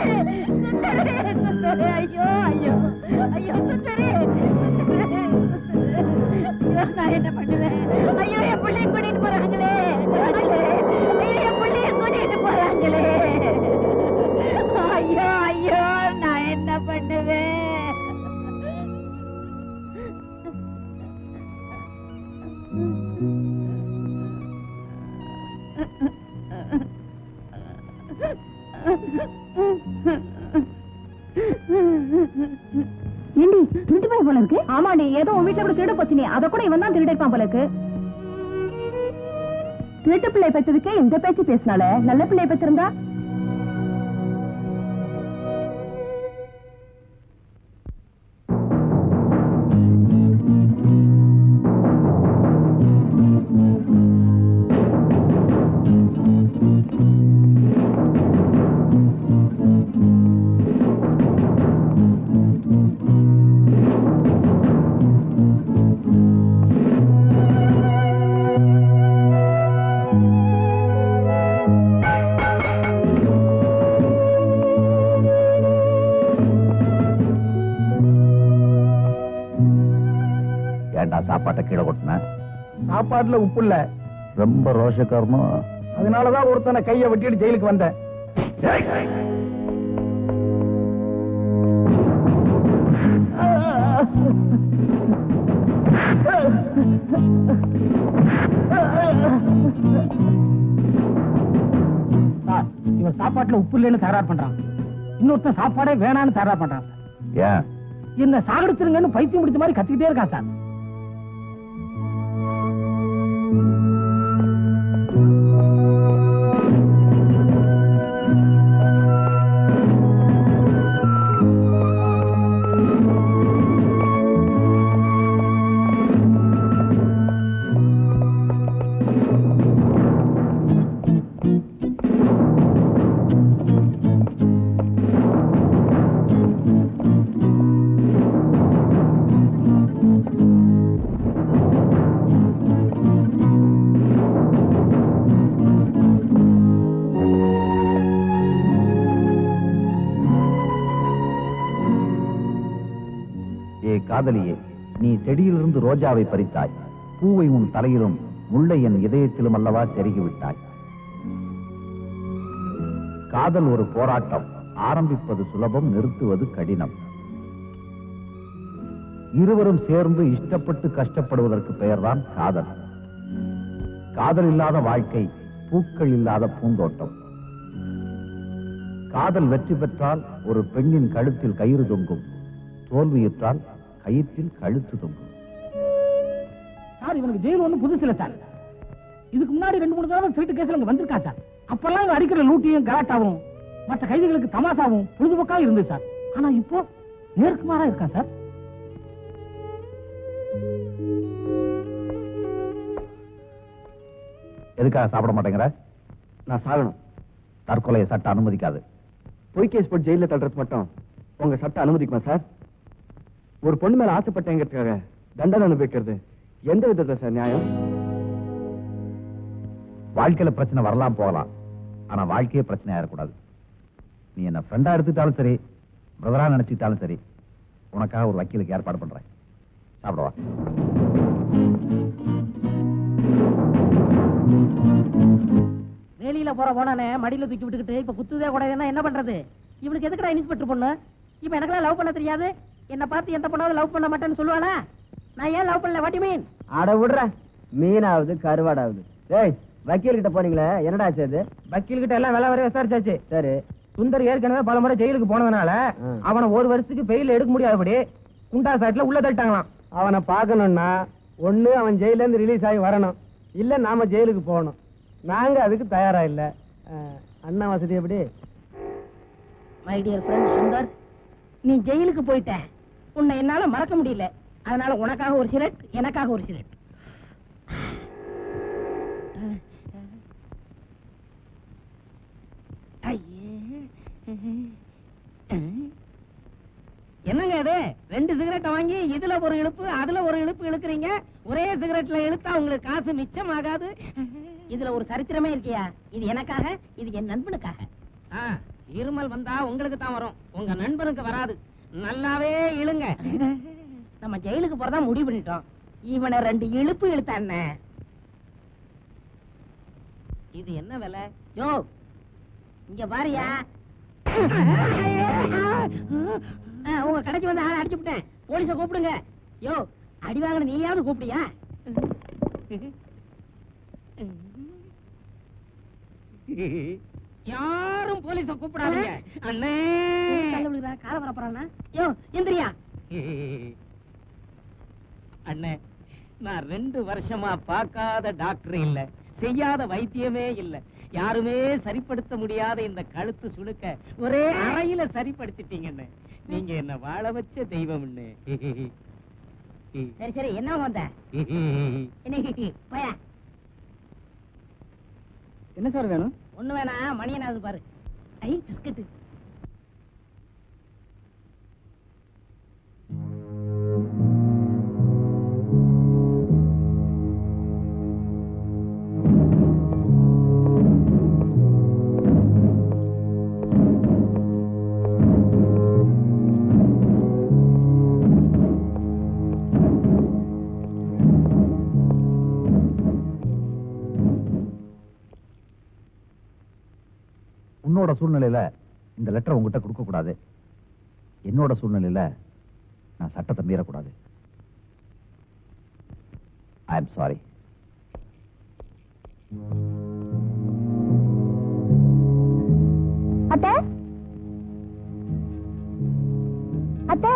சுந்தரே, சுந்தரே. ஐயோ, ஐயோ, ஐயோ, சுந்தரே, சுந்தரே, சுந்தரே. நான் என்ன பண்ணுவேன்? ஐயோ, என் பிள்ளைய கூட்டிட்டு போறாங்களே. ஐயோ, என் பிள்ளைய கூட்டிட்டு போறாங்களே. ஐயோ, ஐயோ, நான் என்ன பண்ணுவேன்? ஏண்டி திருட்டு போய் போல இருக்கு? ஆமாடி, ஏதோ உன் வீட்டுல கூட திருட போச்சு. நீ அதை கூட இவன் தான் திருடிப்பான் போல இருக்கு. திருட்டு பிள்ளை பெற்றதுக்கே இந்த பேச்சு பேசினால நல்ல பிள்ளை பெற்றிருந்தா சாப்பாட்டை கீழே கொட்டின. சாப்பாட்டுல உப்பு இல்ல. ரொம்ப ரோஷக்காரனும். அதனாலதான் ஒருத்தனை கைய வெட்டிட்டு ஜெயிலுக்கு வந்தேன். இவன் சாப்பாட்டுல உப்பு இல்லைன்னு தயார் பண்றான். இன்னொருத்தன் சாப்பாடே வேணான்னு தயார் பண்றான். ஏன் என்ன சாகடிச்சிருங்கன்னு பைத்தியம் முடிச்ச மாதிரி கத்திக்கிட்டே இருக்கான் சார். காதலியே, நீ செடியிலிருந்து ரோஜாவை பறித்தாய். பூவை உன் தலையிலும் முல்லை என் இதயத்திலும் அல்லவா செருகிவிட்டாய். காதல் ஒரு போராட்டம். ஆரம்பிப்பது சுலபம், நிறுத்துவது கடினம். இருவரும் சேர்ந்து இஷ்டப்பட்டு கஷ்டப்படுவதற்கு பெயர்தான் காதல். காதல் இல்லாத வாழ்க்கை பூக்கள் இல்லாத பூந்தோட்டம். காதல் வெற்றி பெற்றால் ஒரு பெண்ணின் கழுத்தில் கயிறு தொங்கும். தோல்வியுற்றால் கயிற்றில் கழுத்து தொங்கும். சார், இவனுக்கு ஜெயில் ஒண்ணு புதுசு இல்ல சார். இதுக்கு முன்னாடி 2-3 தடவை திருட்டு கேஸ்ல இங்க வந்திருக்கா சார். அப்பெல்லாம் இவன் அடிக்கிற லூட்டியும் கலாட்டாவும் மற்ற கைதிகளுக்கு தமாசாவும் பொழுதுபோக்கா இருந்தது சார். ஆனா இப்போ நேர்க்குமாரா இருக்கா சார். எதுக்காக சாப்பிட மாட்டேங்கிற? நான் சாகணும். தற்கொலையை சட்டம் அனுமதிக்காது. பொய் கேஸ் போட்டு ஜெயில தள்ளுறது மட்டும் உங்க சட்டம் அனுமதிக்குமா சார்? ஒரு பொண்ணு மேல ஆசைப்பட்டேங்கிறதுக்காக தண்டனை அனுபவிக்கிறது எந்த விதத்தை சார் நியாயம்? வாழ்க்கையில பிரச்சனை வரலாம் போகலாம், ஆனா வாழ்க்கையே பிரச்சனை ஆயிடக்கூடாது. நீ என்ன ஃப்ரெண்டா எடுத்துட்டாலும் சரி, பிரதரா நினைச்சுட்டாலும் சரி, உனக்காக ஒரு வக்கீலுக்கு ஏற்பாடு பண்றேன். சாப்பிடவா? வேலியில போனானே மடியில தூக்கி விட்டுக்கிட்டு இப்ப குத்துதே கூட என்ன பண்றது? இவனுக்கு எதுக்குடா இன்ஸ்பெக்டர் பொண்ணு? இப்ப எனக்கெல்லாம் லவ் பண்ண தெரியாது. என்ன பார்த்து எந்த பொண்ணாவது லவ் பண்ண மாட்டேன்னு சொல்லுவானா? நான் ஏன் லவ் பண்ணல? வாட்டி மீன்? அட விடுற, மீனாவது கருவாடாவது. டேய், வக்கீல் கிட்ட போனீங்களே, என்னடா ஆச்சு அது? வக்கீல் கிட்ட எல்லாம் வேலை வரைய விசாரிச்சாச்சு. சரி. சுந்தர் ஏற்கனவே பல முறை ஜெயிலுக்கு போனதுனால அவனை 1 வருஷத்துக்கு பெயில் எடுக்க முடியாதபடி குண்டா சாட்ல உள்ள தள்ளிட்டாங்களாம். அவனை பார்க்கணும்னா ஒண்ணு அவன் ஜெயில இருந்து ரிலீஸ் ஆகி வரணும், இல்ல நாம ஜெயிலுக்கு போகணும். நாங்க அதுக்கு தயாரா இல்ல. அண்ணா வசதி எப்படி? மை டியர் ஃப்ரெண்ட் சுந்தர், நீ ஜெயிலுக்கு போயிட்ட. உன்னை என்னால மறக்க முடியல. அதனால உனக்காக ஒரு சிகரெட், எனக்காக ஒரு சிகரெட். என்னங்க இது? 2 சிகரெட்டை வாங்கி இதுல ஒரு இழுப்பு அதுல ஒரு இழுப்பு இழுக்கிறீங்க. ஒரே சிகரெட்ல இழுத்தா உங்களுக்கு காசு மிச்சம் ஆகாது. இதுல ஒரு சரித்திரமே இருக்கியா? இது எனக்காக, இது என் நண்பனுக்காக. இருமல் வந்தா உங்களுக்கு தான் வரும், உங்க நண்பனுக்கு வராது. நல்லாவே இழுங்க. நம்ம ஜெயிலுக்கு போறதா முடிவு பண்ணிட்டோம். இவனை 2 இழுப்பு இழுத்தான. இது என்ன விலை? யோ, இங்க பாரியா. உங்க கடைக்கு வந்து ஆளை அடிச்சு விட்டேன். போலீஸ கூப்பிடுங்க. யோ, அடி வாங்கின நீயாவது கூப்பிடியா? யாரும் போலீஸ கூப்பிடாதீங்க. அண்ணே கால வரப்போறானா? யோ, எந்திரியா. அண்ணே, நான் 2 வருஷமா பார்க்காத டாக்டர் இல்ல. செய்யாத வைத்தியமே இல்ல. யாருமே சரிப்படுத்த முடியாத இந்த கழுத்து சுளுக்க ஒரே அறையில சரிப்படுத்திட்டீங்கன்னு. நீங்க என்ன வாழ வச்ச தெய்வம்னு. சரி சரி, என்ன வந்த போயா? என்ன சார் வேணும்? ஒண்ணு வேணா, மணியனாவது பாரு. ஐ பிஸ்கட். உன்னோட சூழ்நிலையில இந்த லெட்டர் உங்ககிட்ட கொடுக்க கூடாது. என்னோட சூழ்நிலையில நான் சட்டத்தை மீறக்கூடாது. I am sorry. அத்தை அத்தை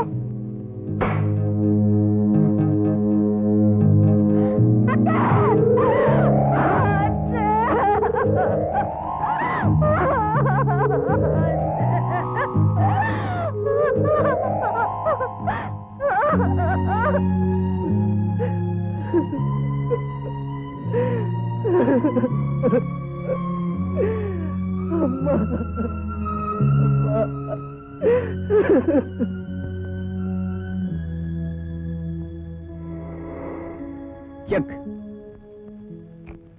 செக்.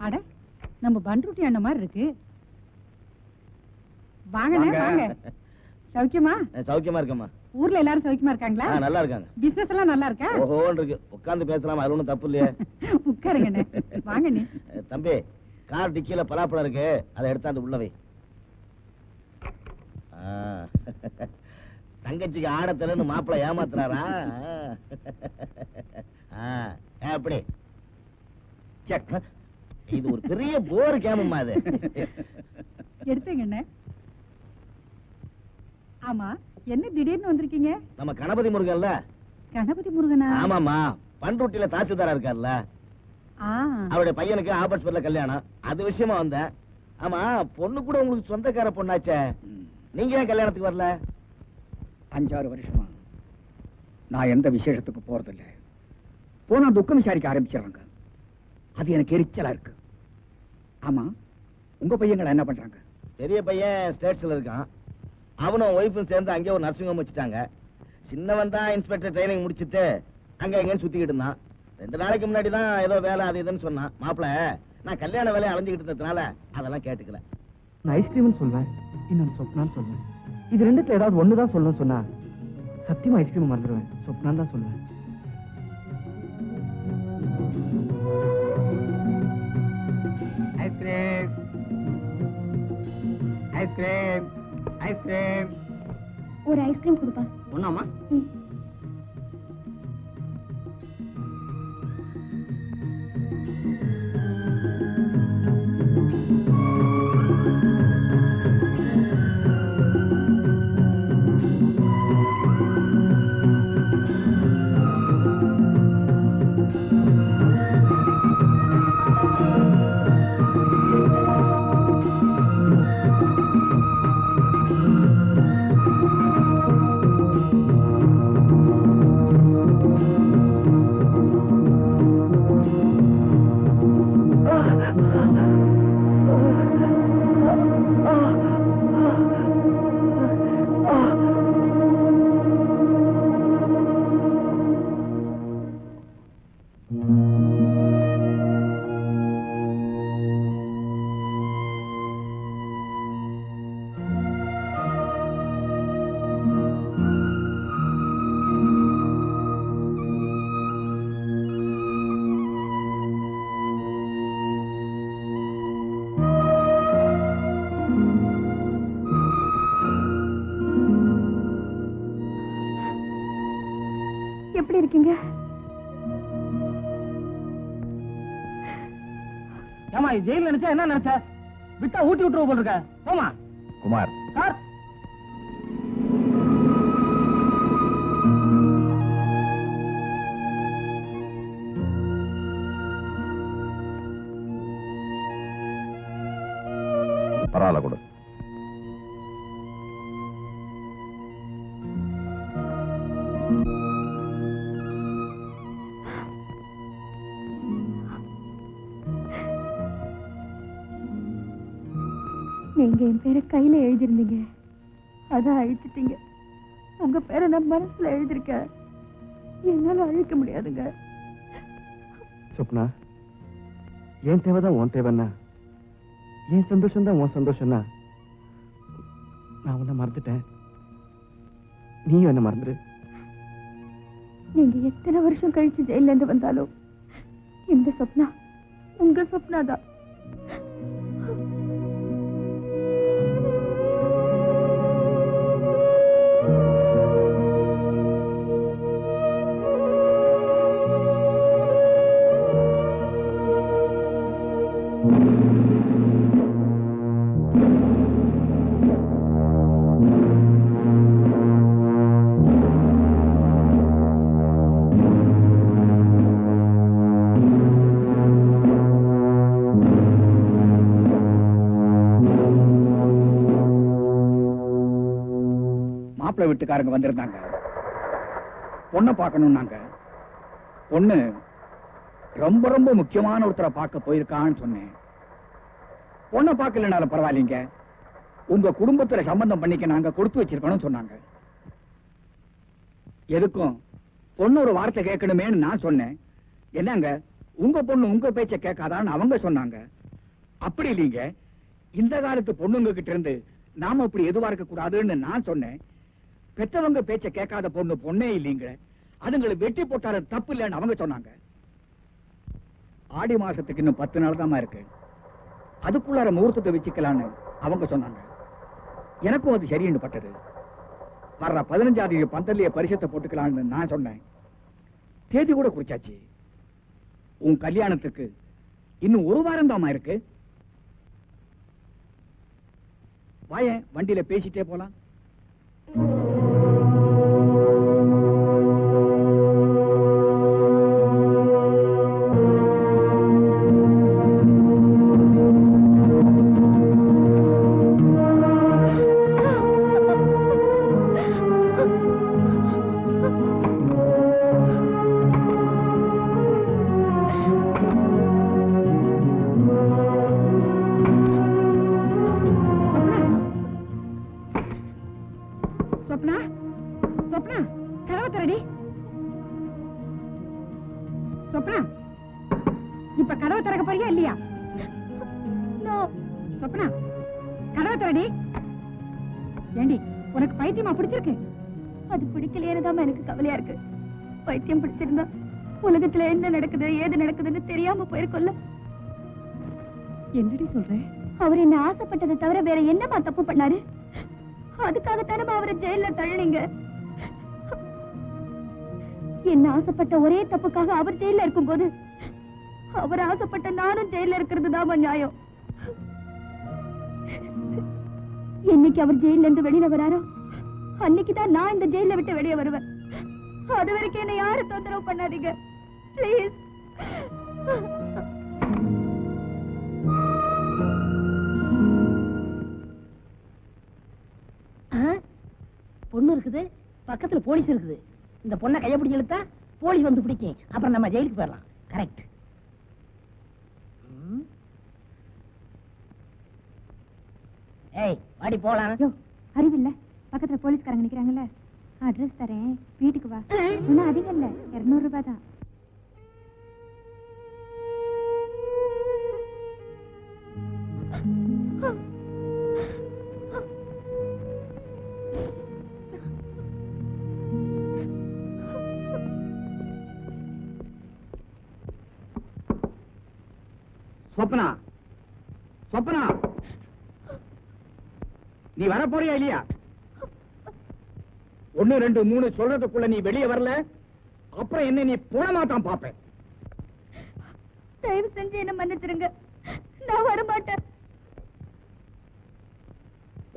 அட, நம்ம பண்ருட்டி அண்ணன் மாதிரி இருக்கு. வாங்கண்ணே வாங்க. சௌக்கியமா? சௌக்கியமா இருக்கம்மா. ஊர்ல எல்லாரும் சௌக்கியமா இருக்காங்களா? நல்லா இருக்காங்க. பிசினஸ் எல்லாம் நல்லா இருக்கா? ஓஹோன்னு இருக்கு. உட்கார்ந்து பேசலாம், அது ஒண்ணும் தப்பு இல்லையே. உட்காருங்கண்ணே. வாங்கண்ணே. தம்பி, கார் டிக்கில பலாப்பழம் இருக்கு, அதை எடுத்தாந்து உள்ள வை. தங்கச்சிக்கு ஆடத்திலன்னு மாப்பிள்ளை ஏமாத்துறாரா? அப்படி செக். இது ஒரு பெரிய போர் கேமம்மா. அது எடுத்துங்கண்ணே. ஆமா, என்ன திடீர்னு வந்திருக்கீங்க? நம்ம கணபதி முருகன்ல. கணபதி முருகனா? ஆமாமா, பண்ருட்டில தாசில்தாரா இருக்கார்ல, அவருடைய பையனுக்கு ஆபர்ஸ்பர்ல கல்யாணம். அது விஷயமா வந்தேன். ஆமா, பொண்ணு கூட உங்களுக்கு சொந்தக்கார பொண்ணாச்சே, நீங்க ஏன் கல்யாணத்துக்கு வரல? 5-6 வருஷமா நான் எந்த விசேஷத்துக்கு போறதில்ல. போனா துக்கம் விசாரிக்க ஆரம்பிச்சிடறாங்க. அது எனக்கு எரிச்சலா இருக்கு. ஆமா, உங்க பையங்களை என்ன பண்றாங்க? பெரிய பையன் ஸ்டேட்ஸ்ல இருக்கான். அவனும் ஒய்ஃபும் சேர்ந்து அங்கே ஒரு நர்சிங் ஹோம் வச்சுட்டாங்க. சின்னவன் தான் இன்ஸ்பெக்டர் ட்ரைனிங் முடிச்சுட்டு அங்க எங்கன்னு சுத்திக்கிட்டு இருந்தான். 2 நாளைக்கு முன்னாடி தான் ஏதோ வேலை அது இதுன்னு சொன்னான். மாப்பிள்ள, நான் கல்யாண வேலையை அலைஞ்சுக்கிட்டு இருந்ததுனால அதெல்லாம் கேட்டுக்கல. நான் ஐஸ்கிரீம்னு சொல்வேன், இன்னொன்னு சொப்னான்னு சொல்வேன். இது ரெண்டுத்துல ஏதாவது ஒண்ணுதான் சொல்லணும்னு சொன்னா சத்தியமா ஐஸ்கிரீம் மறந்துடுவேன். சொப்னான்னு தான் சொல்லுவேன். Ice cream ice cream ice cream. ஒரு ஐஸ்கிரீம் கொடுப்பா. ஒண்ணாமா? எப்படி இருக்கீங்க? ஏமா ஜெயில நினைச்சா என்ன நினைச்ச? விட்டா ஊட்டி விட்டுருவ போல் இருக்க. போமா குமார். சார், பரவாயில்ல கொடு. நீங்க என் பேரை கையில எழுதிருந்தீங்க, அதான் அழிச்சிட்டீங்க. உங்க பேரை நான் மனசுல எழுதிருக்கேன், என்னால அழிக்க முடியாதுங்க. சொப்னா, என் தேவைதான் உன் தேவைன்னா, என் சந்தோஷம் தான் உன் சந்தோஷம்னா, நான் உன்னை மறந்துட்டேன், நீயும் என்ன மறந்துரு. நீங்க எத்தனை வருஷம் கழிச்சு ஜெயில இருந்து வந்தாலும் இந்த சொப்னா உங்க சொப்னா தான். வீட்டுக்காரங்க வந்திருந்தாங்க, பொண்ணை பார்க்கணும்னாங்க. பொண்ணு ரொம்ப ரொம்ப முக்கியமான ஒருத்தரை பார்க்க போயிருக்கான்னு சொன்னேன். பொண்ணை பார்க்கலனாலும் பரவாயில்லைங்க, உங்க குடும்பத்துல சம்பந்தம் பண்ணிக்க நாங்க கொடுத்து வச்சிருக்கணும் சொன்னாங்க. எதுக்கும் பொண்ணு ஒரு வார்த்தை கேட்கணுமேன்னு நான் சொன்னேன். என்னங்க உங்க பொண்ணு உங்க பேச்ச கேட்காதான்னு அவங்க சொன்னாங்க. அப்படி இல்லைங்க, இந்த காலத்து பொண்ணுங்க கிட்ட இருந்து நாம அப்படி எதுவா இருக்க கூடாதுன்னு நான் சொன்னேன். பெற்றவங்க பேச்ச கேட்காத பொண்ணு பொண்ணே இல்லைங்க, அதுங்களை வெட்டி போட்டாலும் தப்பு இல்லைன்னு அவங்க சொன்னாங்க. ஆடி மாசத்துக்கு இன்னும் 10 நாள் தான் இருக்கு, அதுக்குள்ளார முகூர்த்தத்தை வச்சுக்கலான்னு அவங்க சொன்னாங்க. எனக்கும் அது சரின்னு பட்டது. வர்ற 15ஆம் தேதி பந்தல்லையே பரிசத்தை போட்டுக்கலான்னு நான் சொன்னேன். தேதி கூட குறிச்சாச்சு. உன் கல்யாணத்துக்கு இன்னும் 1 வாரம் தான் இருக்கு. வாயேன், வண்டியில பேசிட்டே போலாம். இப்ப கதவை திறக்க போறியா இல்லையா? சொப்னா, கதவை திறடி. ஏண்டி, உனக்கு பைத்தியமா பிடிச்சிருக்கு? அது பிடிக்கலையேதான் எனக்கு கவலையா இருக்கு. பைத்தியம் பிடிச்சிருந்தா உலகத்துல என்ன நடக்குது ஏது நடக்குதுன்னு தெரியாம போயிருக்கோம்ல. என்னடி சொல்ற? அவர் என்ன ஆசைப்பட்டதை தவிர வேற என்னமா தப்பு பண்ணாரு? அதுக்காகத்தானே அவரை ஜெயில தள்ளிங்க. என்ன ஆசைப்பட்ட ஒரே தப்புக்காக அவர் ஜெயில இருக்கும் போது அவர் ஆசைப்பட்ட நானும் ஜெயில இருக்கிறது தான் நியாயம். என்னைக்கு அவர் ஜெயில இருந்து வெளியில வராரோ அன்னைக்குதான் நான் இந்த ஜெயில விட்டு வெளியே வருவேன். அது வரைக்கும் என்ன யாரும் தொந்தரவு பண்ணாதீங்க பிளீஸ். பொண்ணு இருக்குது, பக்கத்துல போலீஸ் இருக்குது. இந்த பொண்ணை கைய பிடிச்சி இழுத்தா போலீஸ் வந்து பிடிக்கும், அப்புறம் நம்ம ஜெயிலுக்கு போயிடலாம். கரெக்ட். ஏய், வாடி போலாம். அறிவில்ல, பக்கத்துல போலீஸ்காரங்க நிக்கிறாங்கல்ல. அட்ரஸ் தரேன், வீட்டுக்கு வா. ஒன்னும் அதிகம் இல்ல, 200 ரூபாய் தான். சொப்னா, சொப்னா, நீ வர போறியா இல்லையா? 1 2 3 சொல்றதுக்குள்ள நீ வெளியே வரல, அப்புறம் என்ன நீ போன மாட்டான் பாப்பேன். தயவு செஞ்சு என்ன மன்னிச்சிருங்க, நான் வர மாட்டேன்.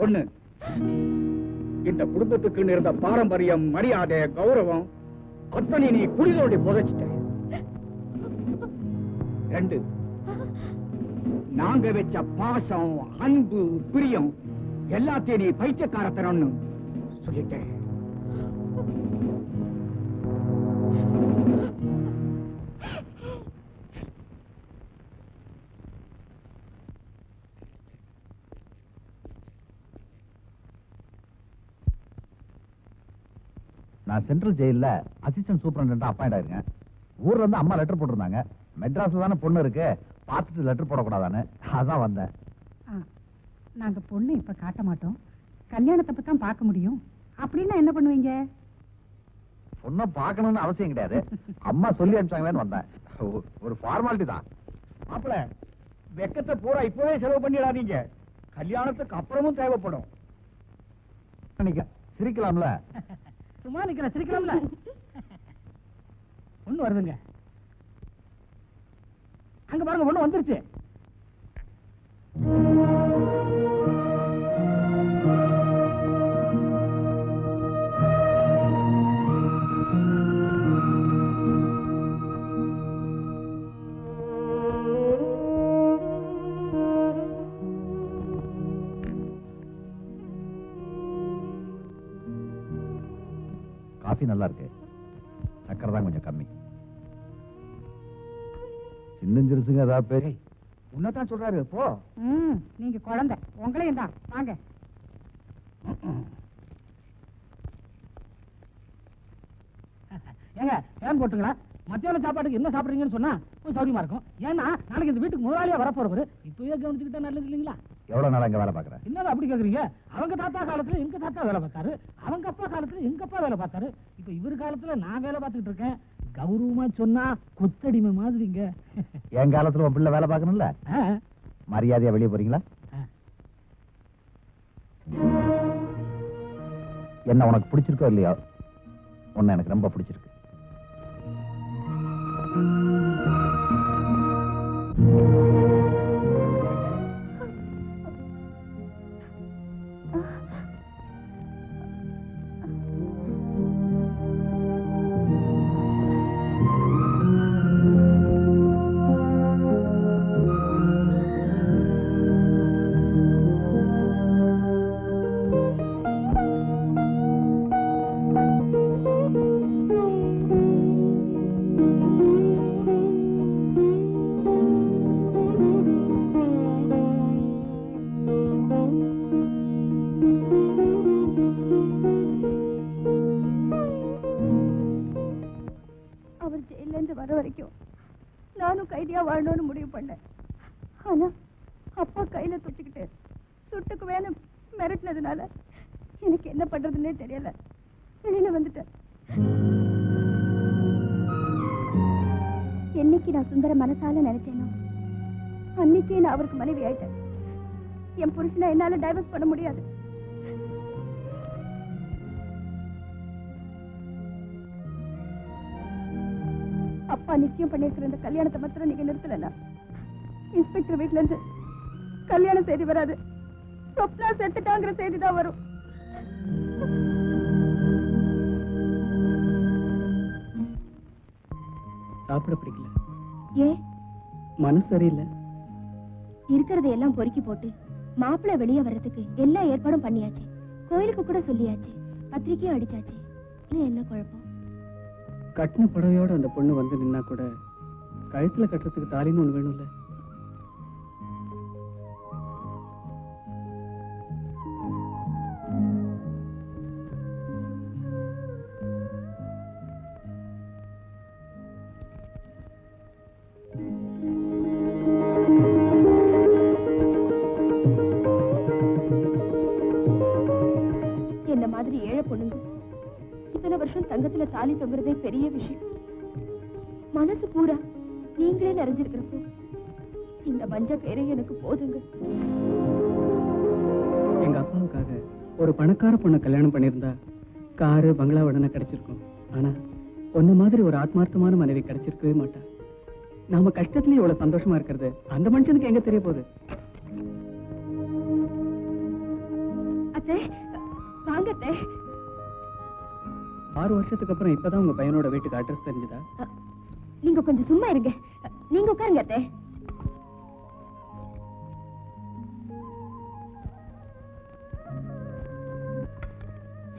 ஒண்ணு, இந்த குடும்பத்துக்கு இருந்த பாரம்பரியம், மரியாதை, கௌரவம் அத்தனை நீ குடிதோண்டி புதைச்சிட்ட. 2, நாங்க வச்ச பாசம், அன்பு, பிரியம் எல்லாத்தையும் நீ பைத்தியக்காரத்தனம்னு சொல்லிட்டேன். நான் சென்ட்ரல் ஜெயில அசிஸ்டன்ட் சூப்பரண்டா அப்பாயிண்ட் ஆயிருக்கேன். ஊர்ல இருந்து அம்மா லெட்டர் போட்டிருந்தாங்க. மெட்ராஸ்ல தானே பொண்ணு இருக்கு, பார்த்துட்டு லெட்டர் போடக்கூடாதான்னு அதான் வந்தேன். நாங்க பொண்ணு இப்ப காட்ட மாட்டோம், கல்யாணத்தை தான் பார்க்க முடியும். அப்படின்னா என்ன பண்ணுவீங்க? பொண்ணை பார்க்கணும்னு அவசியம் கிடையாது, அம்மா சொல்லி அனுப்பிச்சாங்களேன்னு வந்தேன். ஒரு ஃபார்மாலிட்டி தான். மாப்பிள, வெக்கத்தை பூரா இப்பவே செலவு பண்ணிடாதீங்க, கல்யாணத்துக்கு அப்புறமும் தேவைப்படும். சிரிக்கலாம்ல? சும்மா நிக்கிற சிரிக்கலாம்ல? ஒண்ணு வருதுங்க, அங்க பாருங்க ஒண்ணு வந்துருச்சு. காஃபி நல்லா இருக்கு, சக்கரை தான் கொஞ்சம் கம்மி. சின்னஞ்சிருசுங்க ஏதாவது பேரு உன்னதான் சொல்றாரு போ. நீங்க குழந்தை, உங்களையும் தான் வாங்க. ஏங்க ஃபேன் போட்டுங்களா? மத்தியான சாப்பாட்டுக்கு என்ன சாப்பிடுறீங்கன்னு சொன்னா கொஞ்சம் சௌரியமா இருக்கும். ஏன்னா நாளைக்கு இந்த வீட்டுக்கு முதலாளியா வரப்போறவரு இப்பவே கவனிச்சுக்கிட்டா நல்லது இல்லைங்களா? எவ்வளவு நாள் அங்க வேலை பாக்குறேன்? என்னது அப்படி கேக்குறீங்க? அவங்க தாத்தா காலத்துல எங்க தாத்தா வேலை பார்த்தாரு, அவங்க அப்பா காலத்துல எங்க அப்பா வேலை பார்த்தாரு, இப்ப இவர் காலத்துல நான் வேலை பார்த்துக்கிட்டு இருக்கேன். கௌரவமா சொன்னா கொத்தடிமை மாதிரிங்க. என் காலத்துல உன் பிள்ளை வேலை பார்க்கணும்ல, மரியாதையா வெளியே போறீங்களா? என்ன உனக்கு பிடிச்சிருக்கோ இல்லையோ, உன்னை எனக்கு ரொம்ப பிடிச்சிருக்கு. நானும் கைதியா வாழணும்னு முடிவு பண்ணேன். ஆனா அப்பா கையில தூக்கிக்கிட்டு சுட்டுக்கு வேணும் மிரட்டினதுனால எனக்கு என்ன பண்றதுன்னே தெரியல, வெளியில வந்துட்டேன். என்னைக்கு நான் சுந்தர மனசால நினைச்சேனோ அன்னைக்கே நான் அவருக்கு மனைவி ஆயிட்டேன். என் புருஷனை என்னால டைவர்ஸ் பண்ண முடியாது. அப்பா நிச்சயம் பண்ணிருக்கிற இந்த கல்யாணத்தை மாத்திரம் நீங்க நிறுத்தலன்னா இன்ஸ்பெக்டர் வீட்டுல இருந்து கல்யாணம் செய்தி வராது, சொப்னா செத்துட்டாங்கிற செய்தி தான் வரும். சாப்பிட பிடிக்கல. ஏன்? மனசு சரியில்லை. இருக்கிறத எல்லாம் பொறுக்கி போட்டு மாப்பிள்ளை வெளியே வர்றதுக்கு எல்லா ஏற்பாடும் பண்ணியாச்சு. கோயிலுக்கு கூட சொல்லியாச்சு, பத்திரிக்கையும் அடிச்சாச்சு. என்ன குழப்பம்? கட்டின புடவையோட அந்த பொண்ணு வந்து நின்னா கூட கழுத்துல கட்டுறதுக்கு தாலின்னு ஒண்ணு வேணும்ல. என்ன மாதிரி ஏழை பொண்ணுங்க இத்தனை வருஷம் தங்கத்துல தாலி தொங்குறதே பெரிய விஷயம். மனசு பூரா நீங்களே நிறைஞ்சிருக்கிறப்போ இந்த மஞ்ச கயிறை எனக்கு போதுங்க. எங்க அப்பாவுக்காக ஒரு பணக்கார பொண்ணை கல்யாணம் பண்ணியிருந்தா காரு பங்களா உடனே கிடைச்சிருக்கும். ஆனா ஒன்ன மாதிரி ஒரு ஆத்மார்த்தமான மனைவி கிடைச்சிருக்கவே மாட்டா. நாம கஷ்டத்துலயும் இவ்வளவு சந்தோஷமா இருக்கிறது அந்த மனுஷனுக்கு எங்க தெரிய போகுது? அத்தை வாங்க அத்தை. 6 வருஷத்துக்கு அப்புறம் இப்பதான் உங்க பையனோட வீட்டுக்கு அட்ரஸ் தெரிஞ்சதா? நீங்க கொஞ்சம் சும்மா இருங்க, நீங்க உட்காருங்க அத்தை.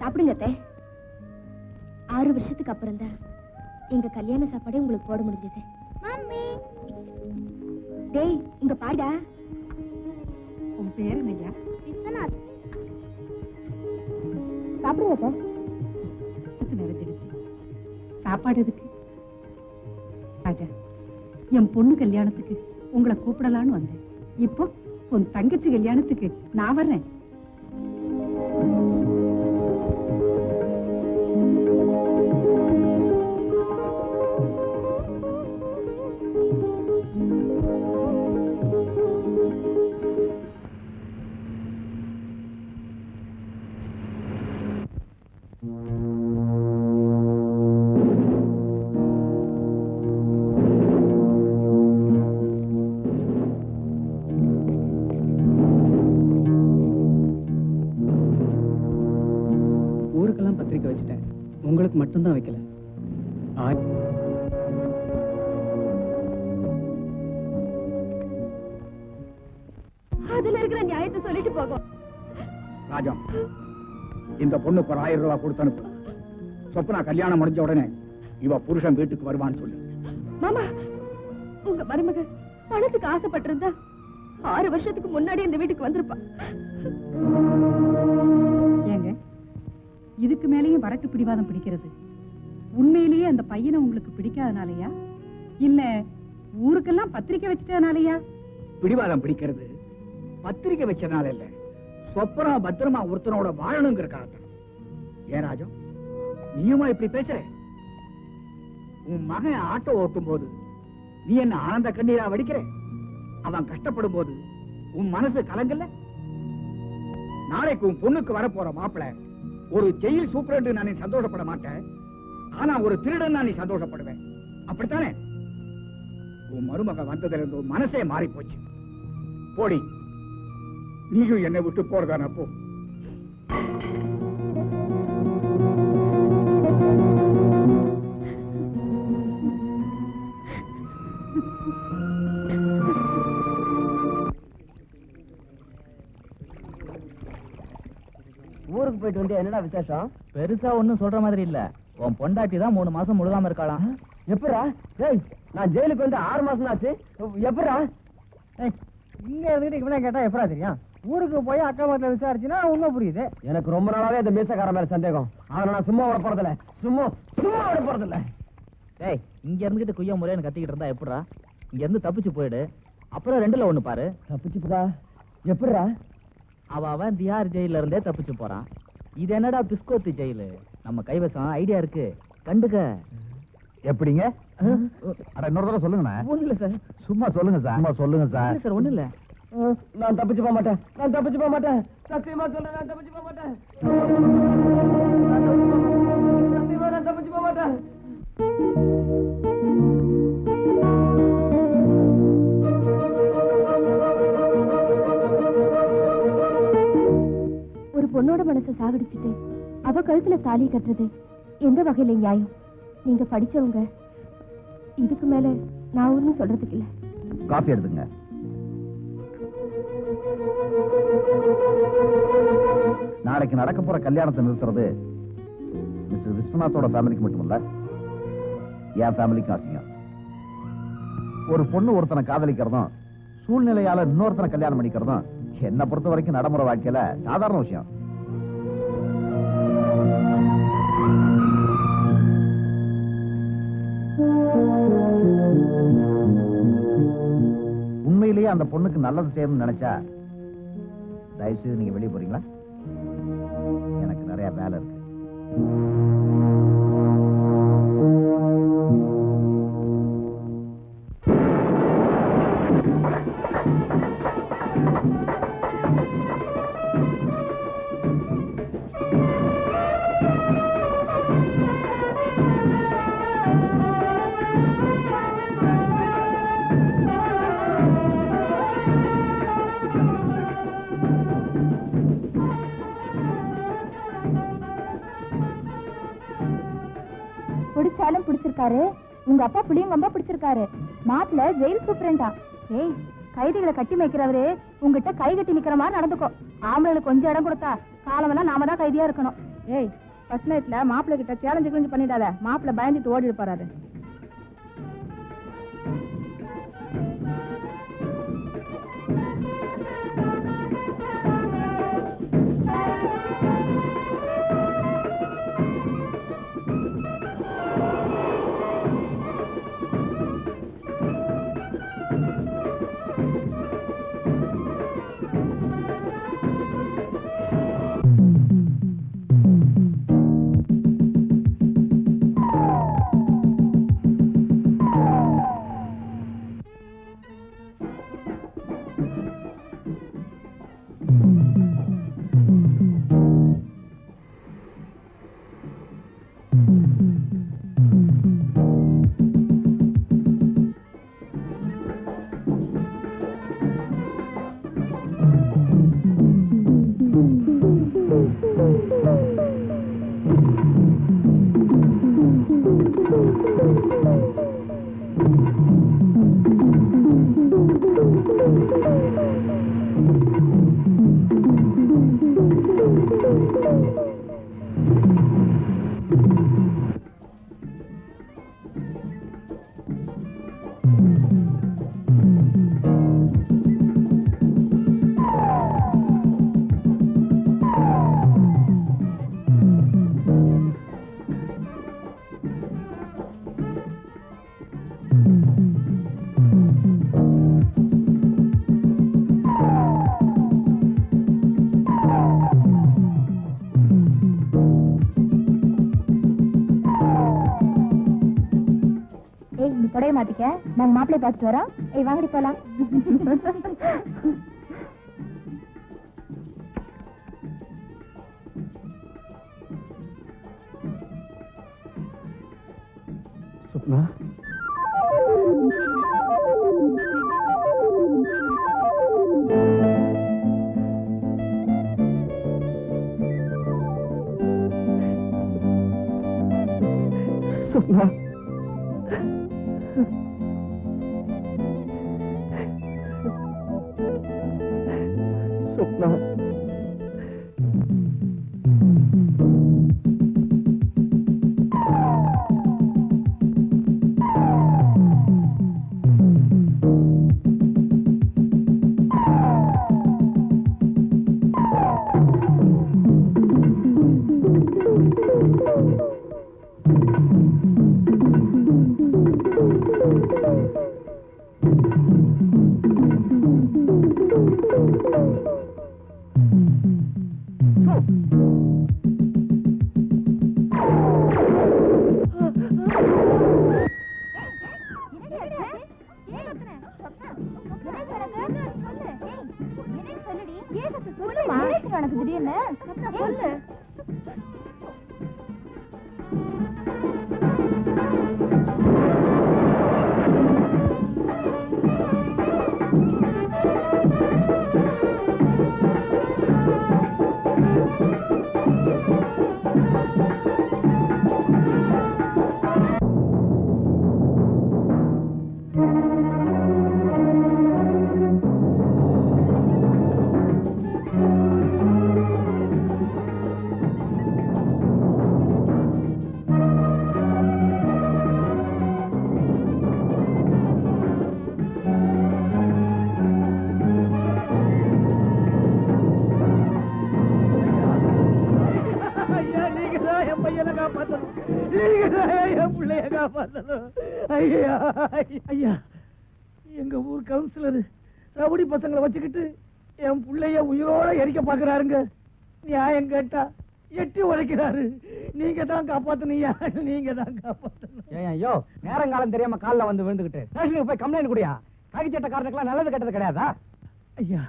சாப்பிடுங்க அத்தை. 6 வருஷத்துக்கு அப்புறம் தான் எங்க கல்யாண சாப்பாடே உங்களுக்கு போட முடிஞ்சது. மம்மி டேய் இங்க பாடா. உன் பேரு என்னையா? விஸ்வநாத். சாப்பிடுங்க அத்தை. நிறைஞ்சிடுச்சு. சாப்பாடு எதுக்கு? ராஜா, என் பொண்ணு கல்யாணத்துக்கு உங்களை கூப்பிடலான்னு வந்தேன். இப்போ உன் தங்கச்சி கல்யாணத்துக்கு நான் வர்றேன். ஊருக்கெல்லாம் பத்திரிக்கை வச்சுட்டேன், உங்களுக்கு மட்டும்தான் வைக்கல. அதுல இருக்கிற நியாயத்தை சொல்லிட்டு போகும். ராஜா, இந்த பொண்ணுக்கு ஒரு 1000 ரூபாய் கொடுத்து அனுப்பு. சொப்பனா கல்யாணம் முடிஞ்ச உடனே இவ புருஷன் வீட்டுக்கு வருவான்னு சொல்லு. மாமா, உங்க மருமக பணத்துக்கு ஆசைப்பட்டிருந்தா 6 வருஷத்துக்கு முன்னாடி இந்த வீட்டுக்கு வந்திருப்பா. ஏங்க, இதுக்கு மேலேயும் வரட்டு பிடிவாதம் பிடிக்கிறது உண்மையிலேயே அந்த பையனை உங்களுக்கு பிடிக்காதனாலயா, இல்ல ஊருக்கெல்லாம் பத்திரிக்கை வச்சிட்டனாலயா? பிடிவாதம் பிடிக்கிறது பத்திரிக்கை வச்சனால இல்ல, சொப்பனா பத்திரமா ஒருத்தனோட வாழணுங்கிறக்காக. ஏன் ராஜா, நீயுமா இப்படி பேசுற? உன் மகன் ஆட்டோ ஓட்டும் போது நீ என்ன ஆனந்த கண்ணீரா வடிக்கிற? அவன் கஷ்டப்படும் போது உன் மனசு கலங்கல்ல? நாளைக்கு உன் பொண்ணுக்கு வரப்போற மாப்பிள ஒரு ஜெயில் சூப்பரண்டு நான் சந்தோஷப்பட மாட்டேன், ஆனா ஒரு திருடன் நான் சந்தோஷப்படுவேன். அப்படித்தானே? உன் மருமக வந்ததுல இருந்து உன் மனசே மாறி போச்சு. போடி, நீயும் என்னை விட்டு போறதான போ. ஊருக்கு போயிட்டு வந்து என்னடா விசேஷம்? பெருசா ஒண்ணும் சொல்ற மாதிரி இல்ல. உன் பொண்டாட்டி தான் 3 மாசம் முழுகாம இருக்கலாம். எப்படா? டேய், நான் ஜெயிலுக்கு வந்து 6 மாசம் ஆச்சு. எப்படா? இங்க இருந்துட்டு இவனை கேட்டா எப்படா தெரியும்? ஊருக்கு போய் அக்கா பக்கத்துல விசாரிச்சுன்னா உண்மை புரியுது. எனக்கு ரொம்ப நாளாவே இந்த மீசக்கார மேல சந்தேகம். அவனை நான் சும்மா விட போறதில்ல. சும்மா விட போறதில்ல. டேய், இங்க இருந்துகிட்டு குய்ய முறைன்னு கத்திக்கிட்டு இருந்தா எப்படா? இங்க இருந்து தப்பிச்சு போயிடு. அப்புறம் 2ல 1 பாரு. தப்பிச்சுப்பா? எப்படா? அவன் தியார் ஜெயில இருந்தே தப்பிச்சு போறான். இது என்னடா பிஸ்கோத்து ஜெயிலு? நம்ம கைவசம் ஐடியா இருக்கு, கண்டுக்க. எப்படிங்க? அட இன்னொரு தடவை சொல்லுங்கண்ணா. ஒண்ணு இல்ல சார். சும்மா சொல்லுங்க சார். சும்மா சொல்லுங்க சார். சார் ஒண்ணு இல்ல. நான் தப்பிச்சு போக மாட்டேன். நான் தப்பிச்சு போக மாட்டேன். சத்தியமா சொல்றேன், நான் தப்பிச்சு போக மாட்டேன். சத்தியமா நான் தப்பிச்சு போக மாட்டேன். ஒரு பொண்ணோட மனசை சாகடிச்சுட்டு அவ கழுத்துல தாலி கட்டுறது எந்த வகையில நியாயம்? நீங்க படிச்சவங்க, இதுக்கு மேல நான் ஒண்ணும் சொல்றதுக்கு இல்ல. காஃபி எடுத்துங்க. நாளைக்கு நடக்க போற கல்யாணத்தை நிறுத்துறது மிஸ்டர் விஸ்வநாத்தோட ஃபேமிலிக்கு மட்டுமல்ல, என் ஃபேமிலிக்கு ஆசையம். ஒரு பொண்ணு ஒருத்தனை காதலிக்கிறதும் சூழ்நிலையால இன்னொருத்தனை கல்யாணம் பண்ணிக்கிறதும் என்ன பொறுத்த வரைக்கும் நடைமுறை வாழ்க்கையில சாதாரண விஷயம். உண்மையிலேயே அந்த பொண்ணுக்கு நல்லது செய்யணும்னு நினைச்சா தயவு செய்து நீங்க வெளியே போறீங்களா? எனக்கு நிறைய வேலை இருக்கு. பிடிச்சாலும் பிடிச்சிருக்காரு, உங்க அப்பா புளியும் ரொம்ப பிடிச்சிருக்காரு. மாப்பிள்ள ஜெயில் சூப்பரண்டா. ஏய், கைதிகளை கட்டி மேய்க்கிறவரு உங்ககிட்ட கை கட்டி நிக்கிற மாதிரி நடந்துக்கோ. ஆம்பளைகளுக்கு கொஞ்சம் இடம் கொடுத்தா காலமெல்லாம் நாம தான் கைதியா இருக்கணும். ஏய் ஃபர்ஸ்ட் நைட்ல மாப்பிள்ளை கிட்ட சேலஞ்சு கிழிஞ்சு பண்ணிடாத, மாப்பிள்ளை பயந்துட்டு ஓடிட்டு போறாரு. மாத்திக்க, நாங்க மாப்பிள்ளை பார்த்துட்டு வரோம். ஏய் வாங்கடி போலாம். சுப்னா, சுப்னா, சுப்னா, எங்க ஊர் கவுன்சிலர் ரவுடி பசங்களை வச்சுக்கிட்டு என் பிள்ளைய உயிரோட எரிக்க பாக்குறாருங்க. நியாயம் கேட்டா எட்டி உழைக்கிறாரு. நீங்க தான் காப்பாத்தணும், நீங்க தான் காப்பாத்தணும். ஐயோ, நேரங்காலம் தெரியாம காலில் வந்து விழுந்துகிட்டு ஸ்டேஷனுக்கு போய் கம்ப்ளைண்ட் குடியா. கைச்சட்டக்காரனுக்குலாம் நல்லது கெட்டது கிடையாதா? ஐயா,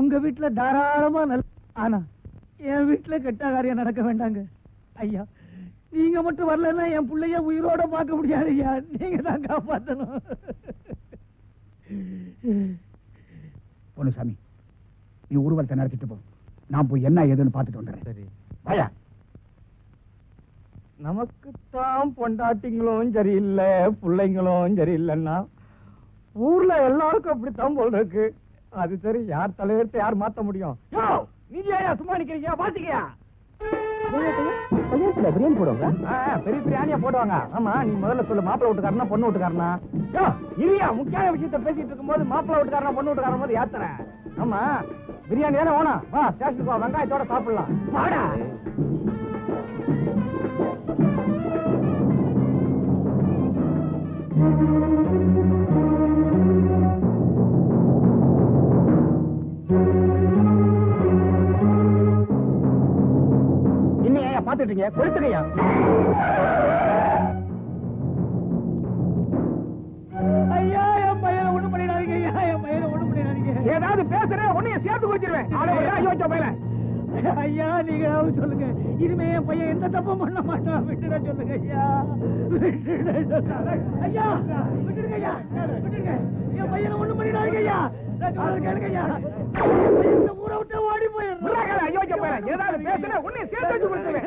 உங்க வீட்டுல தாராளமா ஆனா என் வீட்டுல கெட்ட காரியம் நடக்க வேண்டாங்க. ஐயா, நீங்க மட்டும் வரலன்னா என் பிள்ளைய உயிரோட பார்க்க முடியாது. ஐயா, நீங்க தான் காப்பாத்தணும். பொன்னுசாமி, நீ ஊர்வலத்தை நடத்திட்டு போ. நான் போய் என்ன ஏதுன்னு பார்த்துட்டு வந்துடுறேன். சரி வாயா. நமக்குத்தான் பொண்டாட்டிங்களும் சரியில்லை, பிள்ளைங்களும் சரியில்லைன்னா ஊர்ல எல்லாருக்கும் அப்படித்தான் போல் இருக்கு. அது சரி, யார் தலையெடுத்து யார் மாத்த முடியும்? நீங்க சும்மா நிக்கிறீங்க, பாத்துக்கியா? கல்யாணத்துல பிரியாணி போடுவாங்க. பெரிய பிரியாணியா போடுவாங்க. ஆமா, நீ முதல்ல சொல்லு, மாப்பிள்ளை வீட்டுக்காரனா பொண்ணு வீட்டுக்காரனா? இரியா, முக்கியமான விஷயத்த பேசிட்டு இருக்கும்போது மாப்பிள்ளை வீட்டுக்காரனா பொண்ணு வீட்டுக்காரன் போது ஏத்தன. ஆமா, பிரியாணி தானே வேணும். வா, ஸ்டேஷனுக்கு வா, வெங்காயத்தோட சாப்பிடலாம். வாடா. இன்னும் பாத்துட்டீங்க, கொளுத்துக்கையா. ஐயா, என் பையனை ஒண்ணு பண்ணிடாதீங்க. ஐயா, என் பையனை ஒண்ணு பண்ணிடாதீங்க. ஏதாவது பேசுறேன், உன்னைய சேர்த்து வச்சிருவேன். ஐயோ பையன். ஐயா, நீங்க சொல்லுங்க, இனிமே என் பையன் எந்த தப்பும் பண்ண மாட்டான். விட்டுட சொல்லுங்க ஐயா. ஐயா, விட்டுடுங்க ஐயா, விட்டுடுங்க. என் பையனை ஒண்ணு பண்ணிடாதீங்க ஐயா. கேளுங்க ஐயா, இந்த ஊரை விட்டு ஓடி போயிடுறேன். ஐயோ பையன், ஏதாவது பேசுறேன், உன்னைய சேர்த்து வச்சு கொடுத்துருவேன்.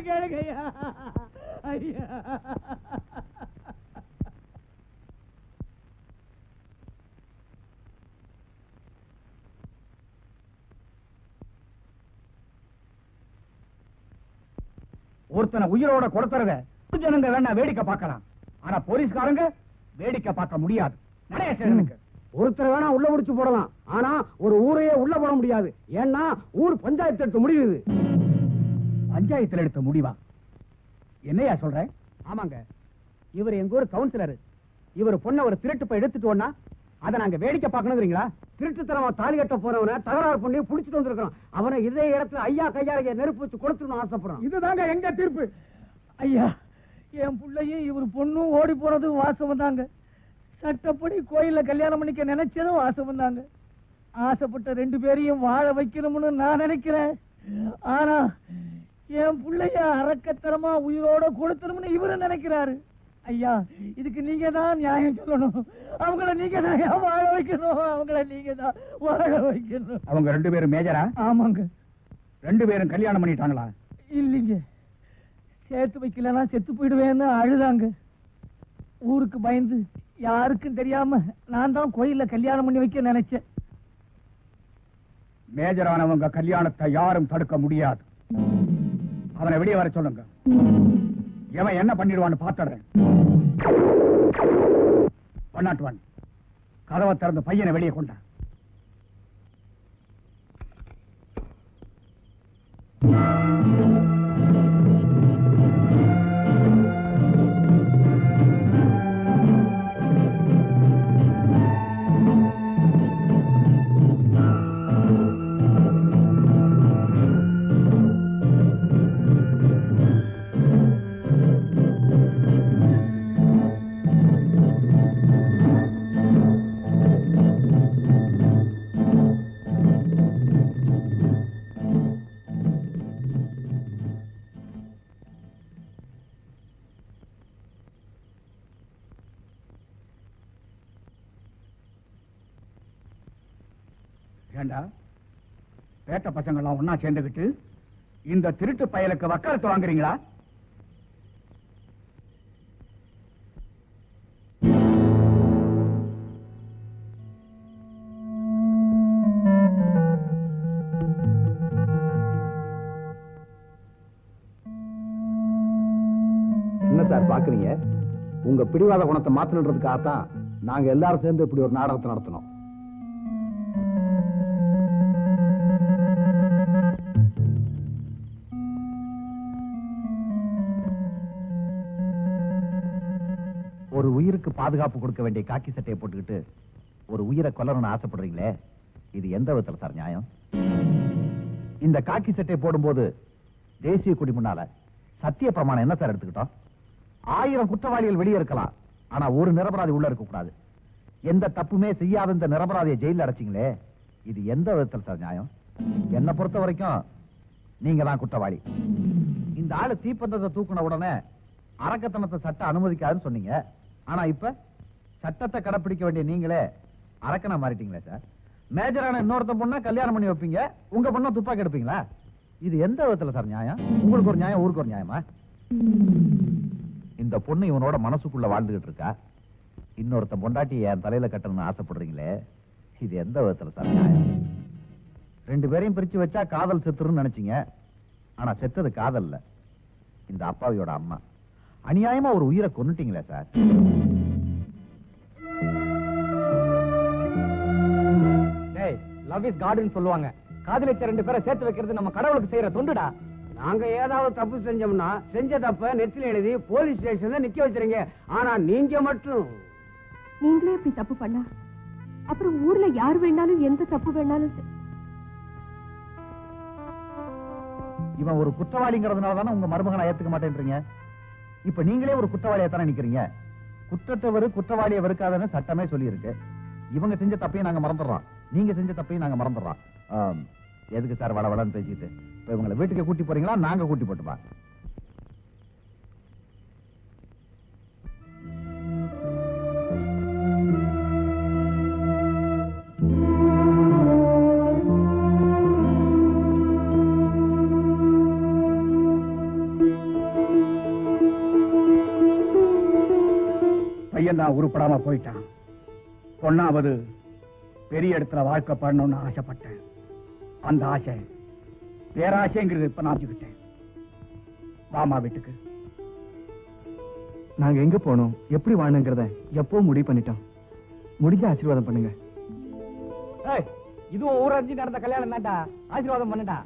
கேளுங்க ஐயா. ஐயா, ஒருத்தனை உயிரோட கொடுத்துறத ஜனங்க வேணா வேடிக்கை பார்க்கலாம், ஆனா போலீஸ்காரங்க வேடிக்கை பார்க்க முடியாது. நிறைய ஸ்டேஷனுக்கு ஒருத்தர் வேணா உள்ள முடிச்சு போடலாம், ஆனா ஒரு ஊரையே உள்ள போட முடியாது. ஏன்னா ஊர் பஞ்சாயத்து எடுத்த முடிவு இது. பஞ்சாயத்துல எடுத்த முடிவா? என்னையா சொல்ற? ஆமாங்க, இவர் எங்க ஊர் கவுன்சிலர். இவர் பொண்ண ஒரு திருட்டு போய் எடுத்துட்டோம்னா அதை நாங்க வேடிக்கை பார்க்கணுங்கிறீங்களா? திருட்டுத்தனமா தாலி கட்ட போறவனை தகராறு பண்ணி புடிச்சிட்டு வந்திருக்கிறோம். அவனை இதே இடத்துல ஐயா கையால நெருப்பு வச்சு கொடுத்துடணும் ஆசைப்படுறோம். இதுதாங்க எங்க தீர்ப்பு. ஐயா, என் பிள்ளையும் இவர் பொண்ணும் ஓடி போறது வாசம் தாங்க. சட்டப்படி கோயில்ல கல்யாணம் பண்ணிக்க நினைச்சதும் வாசம் தாங்க. ஆசைப்பட்ட 2 பேரையும் வாழ வைக்கணும்னு நான் நினைக்கிறேன். ஆனா என் பிள்ளைய அரக்கத்தனமா உயிரோட கொடுத்துரும்னு இவரு நினைக்கிறாரு. ஐயா, இதுக்கு நீங்க தான் நியாயம் சொல்லணும். அவங்கள நீங்க தான் வாழ வைக்கணும். அவங்கள நீங்க தான் வாழ வைக்கணும். அவங்க 2 பேரும் மேஜரா? ஆமாங்க. 2 பேரும் கல்யாணம் பண்ணிட்டாங்களா? இல்லைங்க, சேர்த்து வைக்கலன்னா செத்து போயிடுவேன்னு அழுதாங்க. ஊருக்கு பயந்து யாருக்கும் தெரியாம நான் தான் கோயில்ல கல்யாணம் பண்ணி வைக்க நினைச்சேன். மேஜரானவங்க கல்யாணத்தை யாரும் தடுக்க முடியாது. அவனை வெளியே வர சொல்லுங்க. எவன் என்ன பண்ணிடுவான்னு பாத்துறேன். பண்ணாட்டுவான். கதவை திறந்து பையனை வெளியே கொண்டான். ஏண்டா, பேட்ட பசங்க எல்லாம் ஒன்னா சேர்ந்துகிட்டு இந்த திருட்டு பயலுக்கு வக்காலத்து வாங்குறீங்களா? என்ன சார் பாக்குறீங்க? உங்க பிடிவாத குணத்தை மாத்தணுன்றதுக்காகத்தான் நாங்க எல்லாரும் சேர்ந்து இப்படி ஒரு நாடகத்தை நடத்தணும். ஒரு உயிருக்கு பாதுகாப்பு கொடுக்க வேண்டிய காக்கி சட்டையை போட்டுக்கிட்டு ஒரு உயிரை கொல்லணும்னு ஆசைப்படுறீங்களே, இது எந்த விதத்துல சார் நியாயம்? இந்த காக்கி சட்டையை போடும்போது தேசிய கொடி முன்னால சத்திய பிரமாணம் என்ன சார் எடுத்துக்கிட்டோம்? 1000 குற்றவாளிகள் வெளியே இருக்கலாம், ஆனா ஒரு நிரபராதி உள்ள இருக்க கூடாது. எந்த தப்புமே செய்யாத இந்த நிரபராதியை ஜெயில அடைச்சிங்களே, இது எந்த விதத்துல சார் நியாயம்? என்னை பொறுத்த வரைக்கும் நீங்க தான் குற்றவாளி. இந்த ஆளு தீப்பந்தத்தை தூக்குன உடனே அரக்கத்தனத்தை சட்டம் அனுமதிக்காதுன்னு சொன்னீங்க. ஆனா இப்ப சட்டத்தை கடைப்பிடிக்க வேண்டிய நீங்களே அரக்கனா மாறிட்டீங்களே சார். மேஜரான இன்னொருத்த பொண்ணா கல்யாணம் பண்ணி வைப்பீங்க, உங்க பொண்ணை துப்பாக்கி எடுப்பீங்களா? இது எந்த விதத்துல சார் நியாயம்? உங்களுக்கு ஒரு நியாயம், ஊருக்கு ஒரு நியாயமா? இந்த பொண்ணு இவனோட மனசுக்குள்ள வாழ்ந்துகிட்டு இருக்கா, இன்னொருத்த பொண்டாட்டி என் தலையில கட்டணும்னு ஆசைப்படுறீங்களே, இது எந்த விதத்துல சார் நியாயம்? 2 பேரையும் பிரிச்சு வச்சா காதல் செத்துருன்னு நினைச்சீங்க. ஆனா செத்தது காதல்ல, இந்த அப்பாவியோட அம்மா. அநியாயமா ஒரு உயிரை கொன்னுட்டீங்களே சார். லவ் இஸ் காட்னு சொல்லுவாங்க. காதலிச்ச 2 பேரை சேர்த்து வைக்கிறது நம்ம கடவுளுக்கு செய்யற தொண்டுடா. நாங்க ஏதாவது தப்பு செஞ்சோம்னா செஞ்ச தப்ப நெத்தில எழுதி போலீஸ் ஸ்டேஷன்ல நிக்க வச்சிருங்க. ஆனா நீங்க மட்டும் நீங்களே இப்படி தப்பு பண்ணா அப்புறம் ஊர்ல யார் வேணாலும் எந்த தப்பு வேணாலும் இவன் ஒரு குற்றவாளிங்கிறதுனால தானே உங்க மருமகனை ஏத்துக்க மாட்டேன்றீங்க. இப்ப நீங்களே ஒரு குற்றவாளியா தானே நிக்கிறீங்க. குற்றத்தை குற்றவாளியை வெறுக்காதன்னு சட்டமே சொல்லி இருக்கு. இவங்க செஞ்ச தப்பையும் நாங்க மறந்துடுறோம், நீங்க செஞ்ச தப்பையும் நாங்க மறந்துடுறோம். எதுக்கு சார் வளவளன்னு பேசிட்டு? இப்ப இவங்களை வீட்டுக்கு கூட்டி போறீங்களா, நாங்க கூட்டி போட்டுப்பா? பையன் தான் உருப்படாம போயிட்டான். பொண்ணாவது பெரிய இடத்துல வாழ்க்கை பண்ணணும்னு ஆசைப்பட்டேன். அந்த ஆசை பேராசைங்கிறது இப்ப நாச்சுக்கிட்டேன். வாமா வீட்டுக்கு. நாங்க எங்க போனோம், எப்படி வாழணுங்கிறத எப்போ முடிவு பண்ணிட்டோம். முடிஞ்ச ஆசீர்வாதம் பண்ணுங்க. இதுவும் ஊரறிஞ்சு நடந்த கல்யாணம் தான்டா. ஆசீர்வாதம் பண்ணுடா.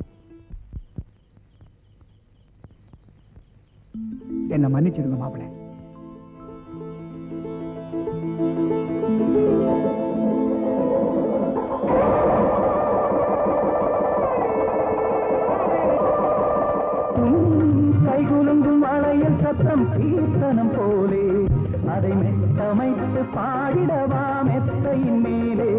என்ன மன்னிச்சிடுங்க மாப்பிள்ளை. கைகுலுங்கும் மழையில் சத்தம் கீர்த்தனம் போலே அதை மெத்தமைத்து பாடிடவா மெத்தையின் மேலே.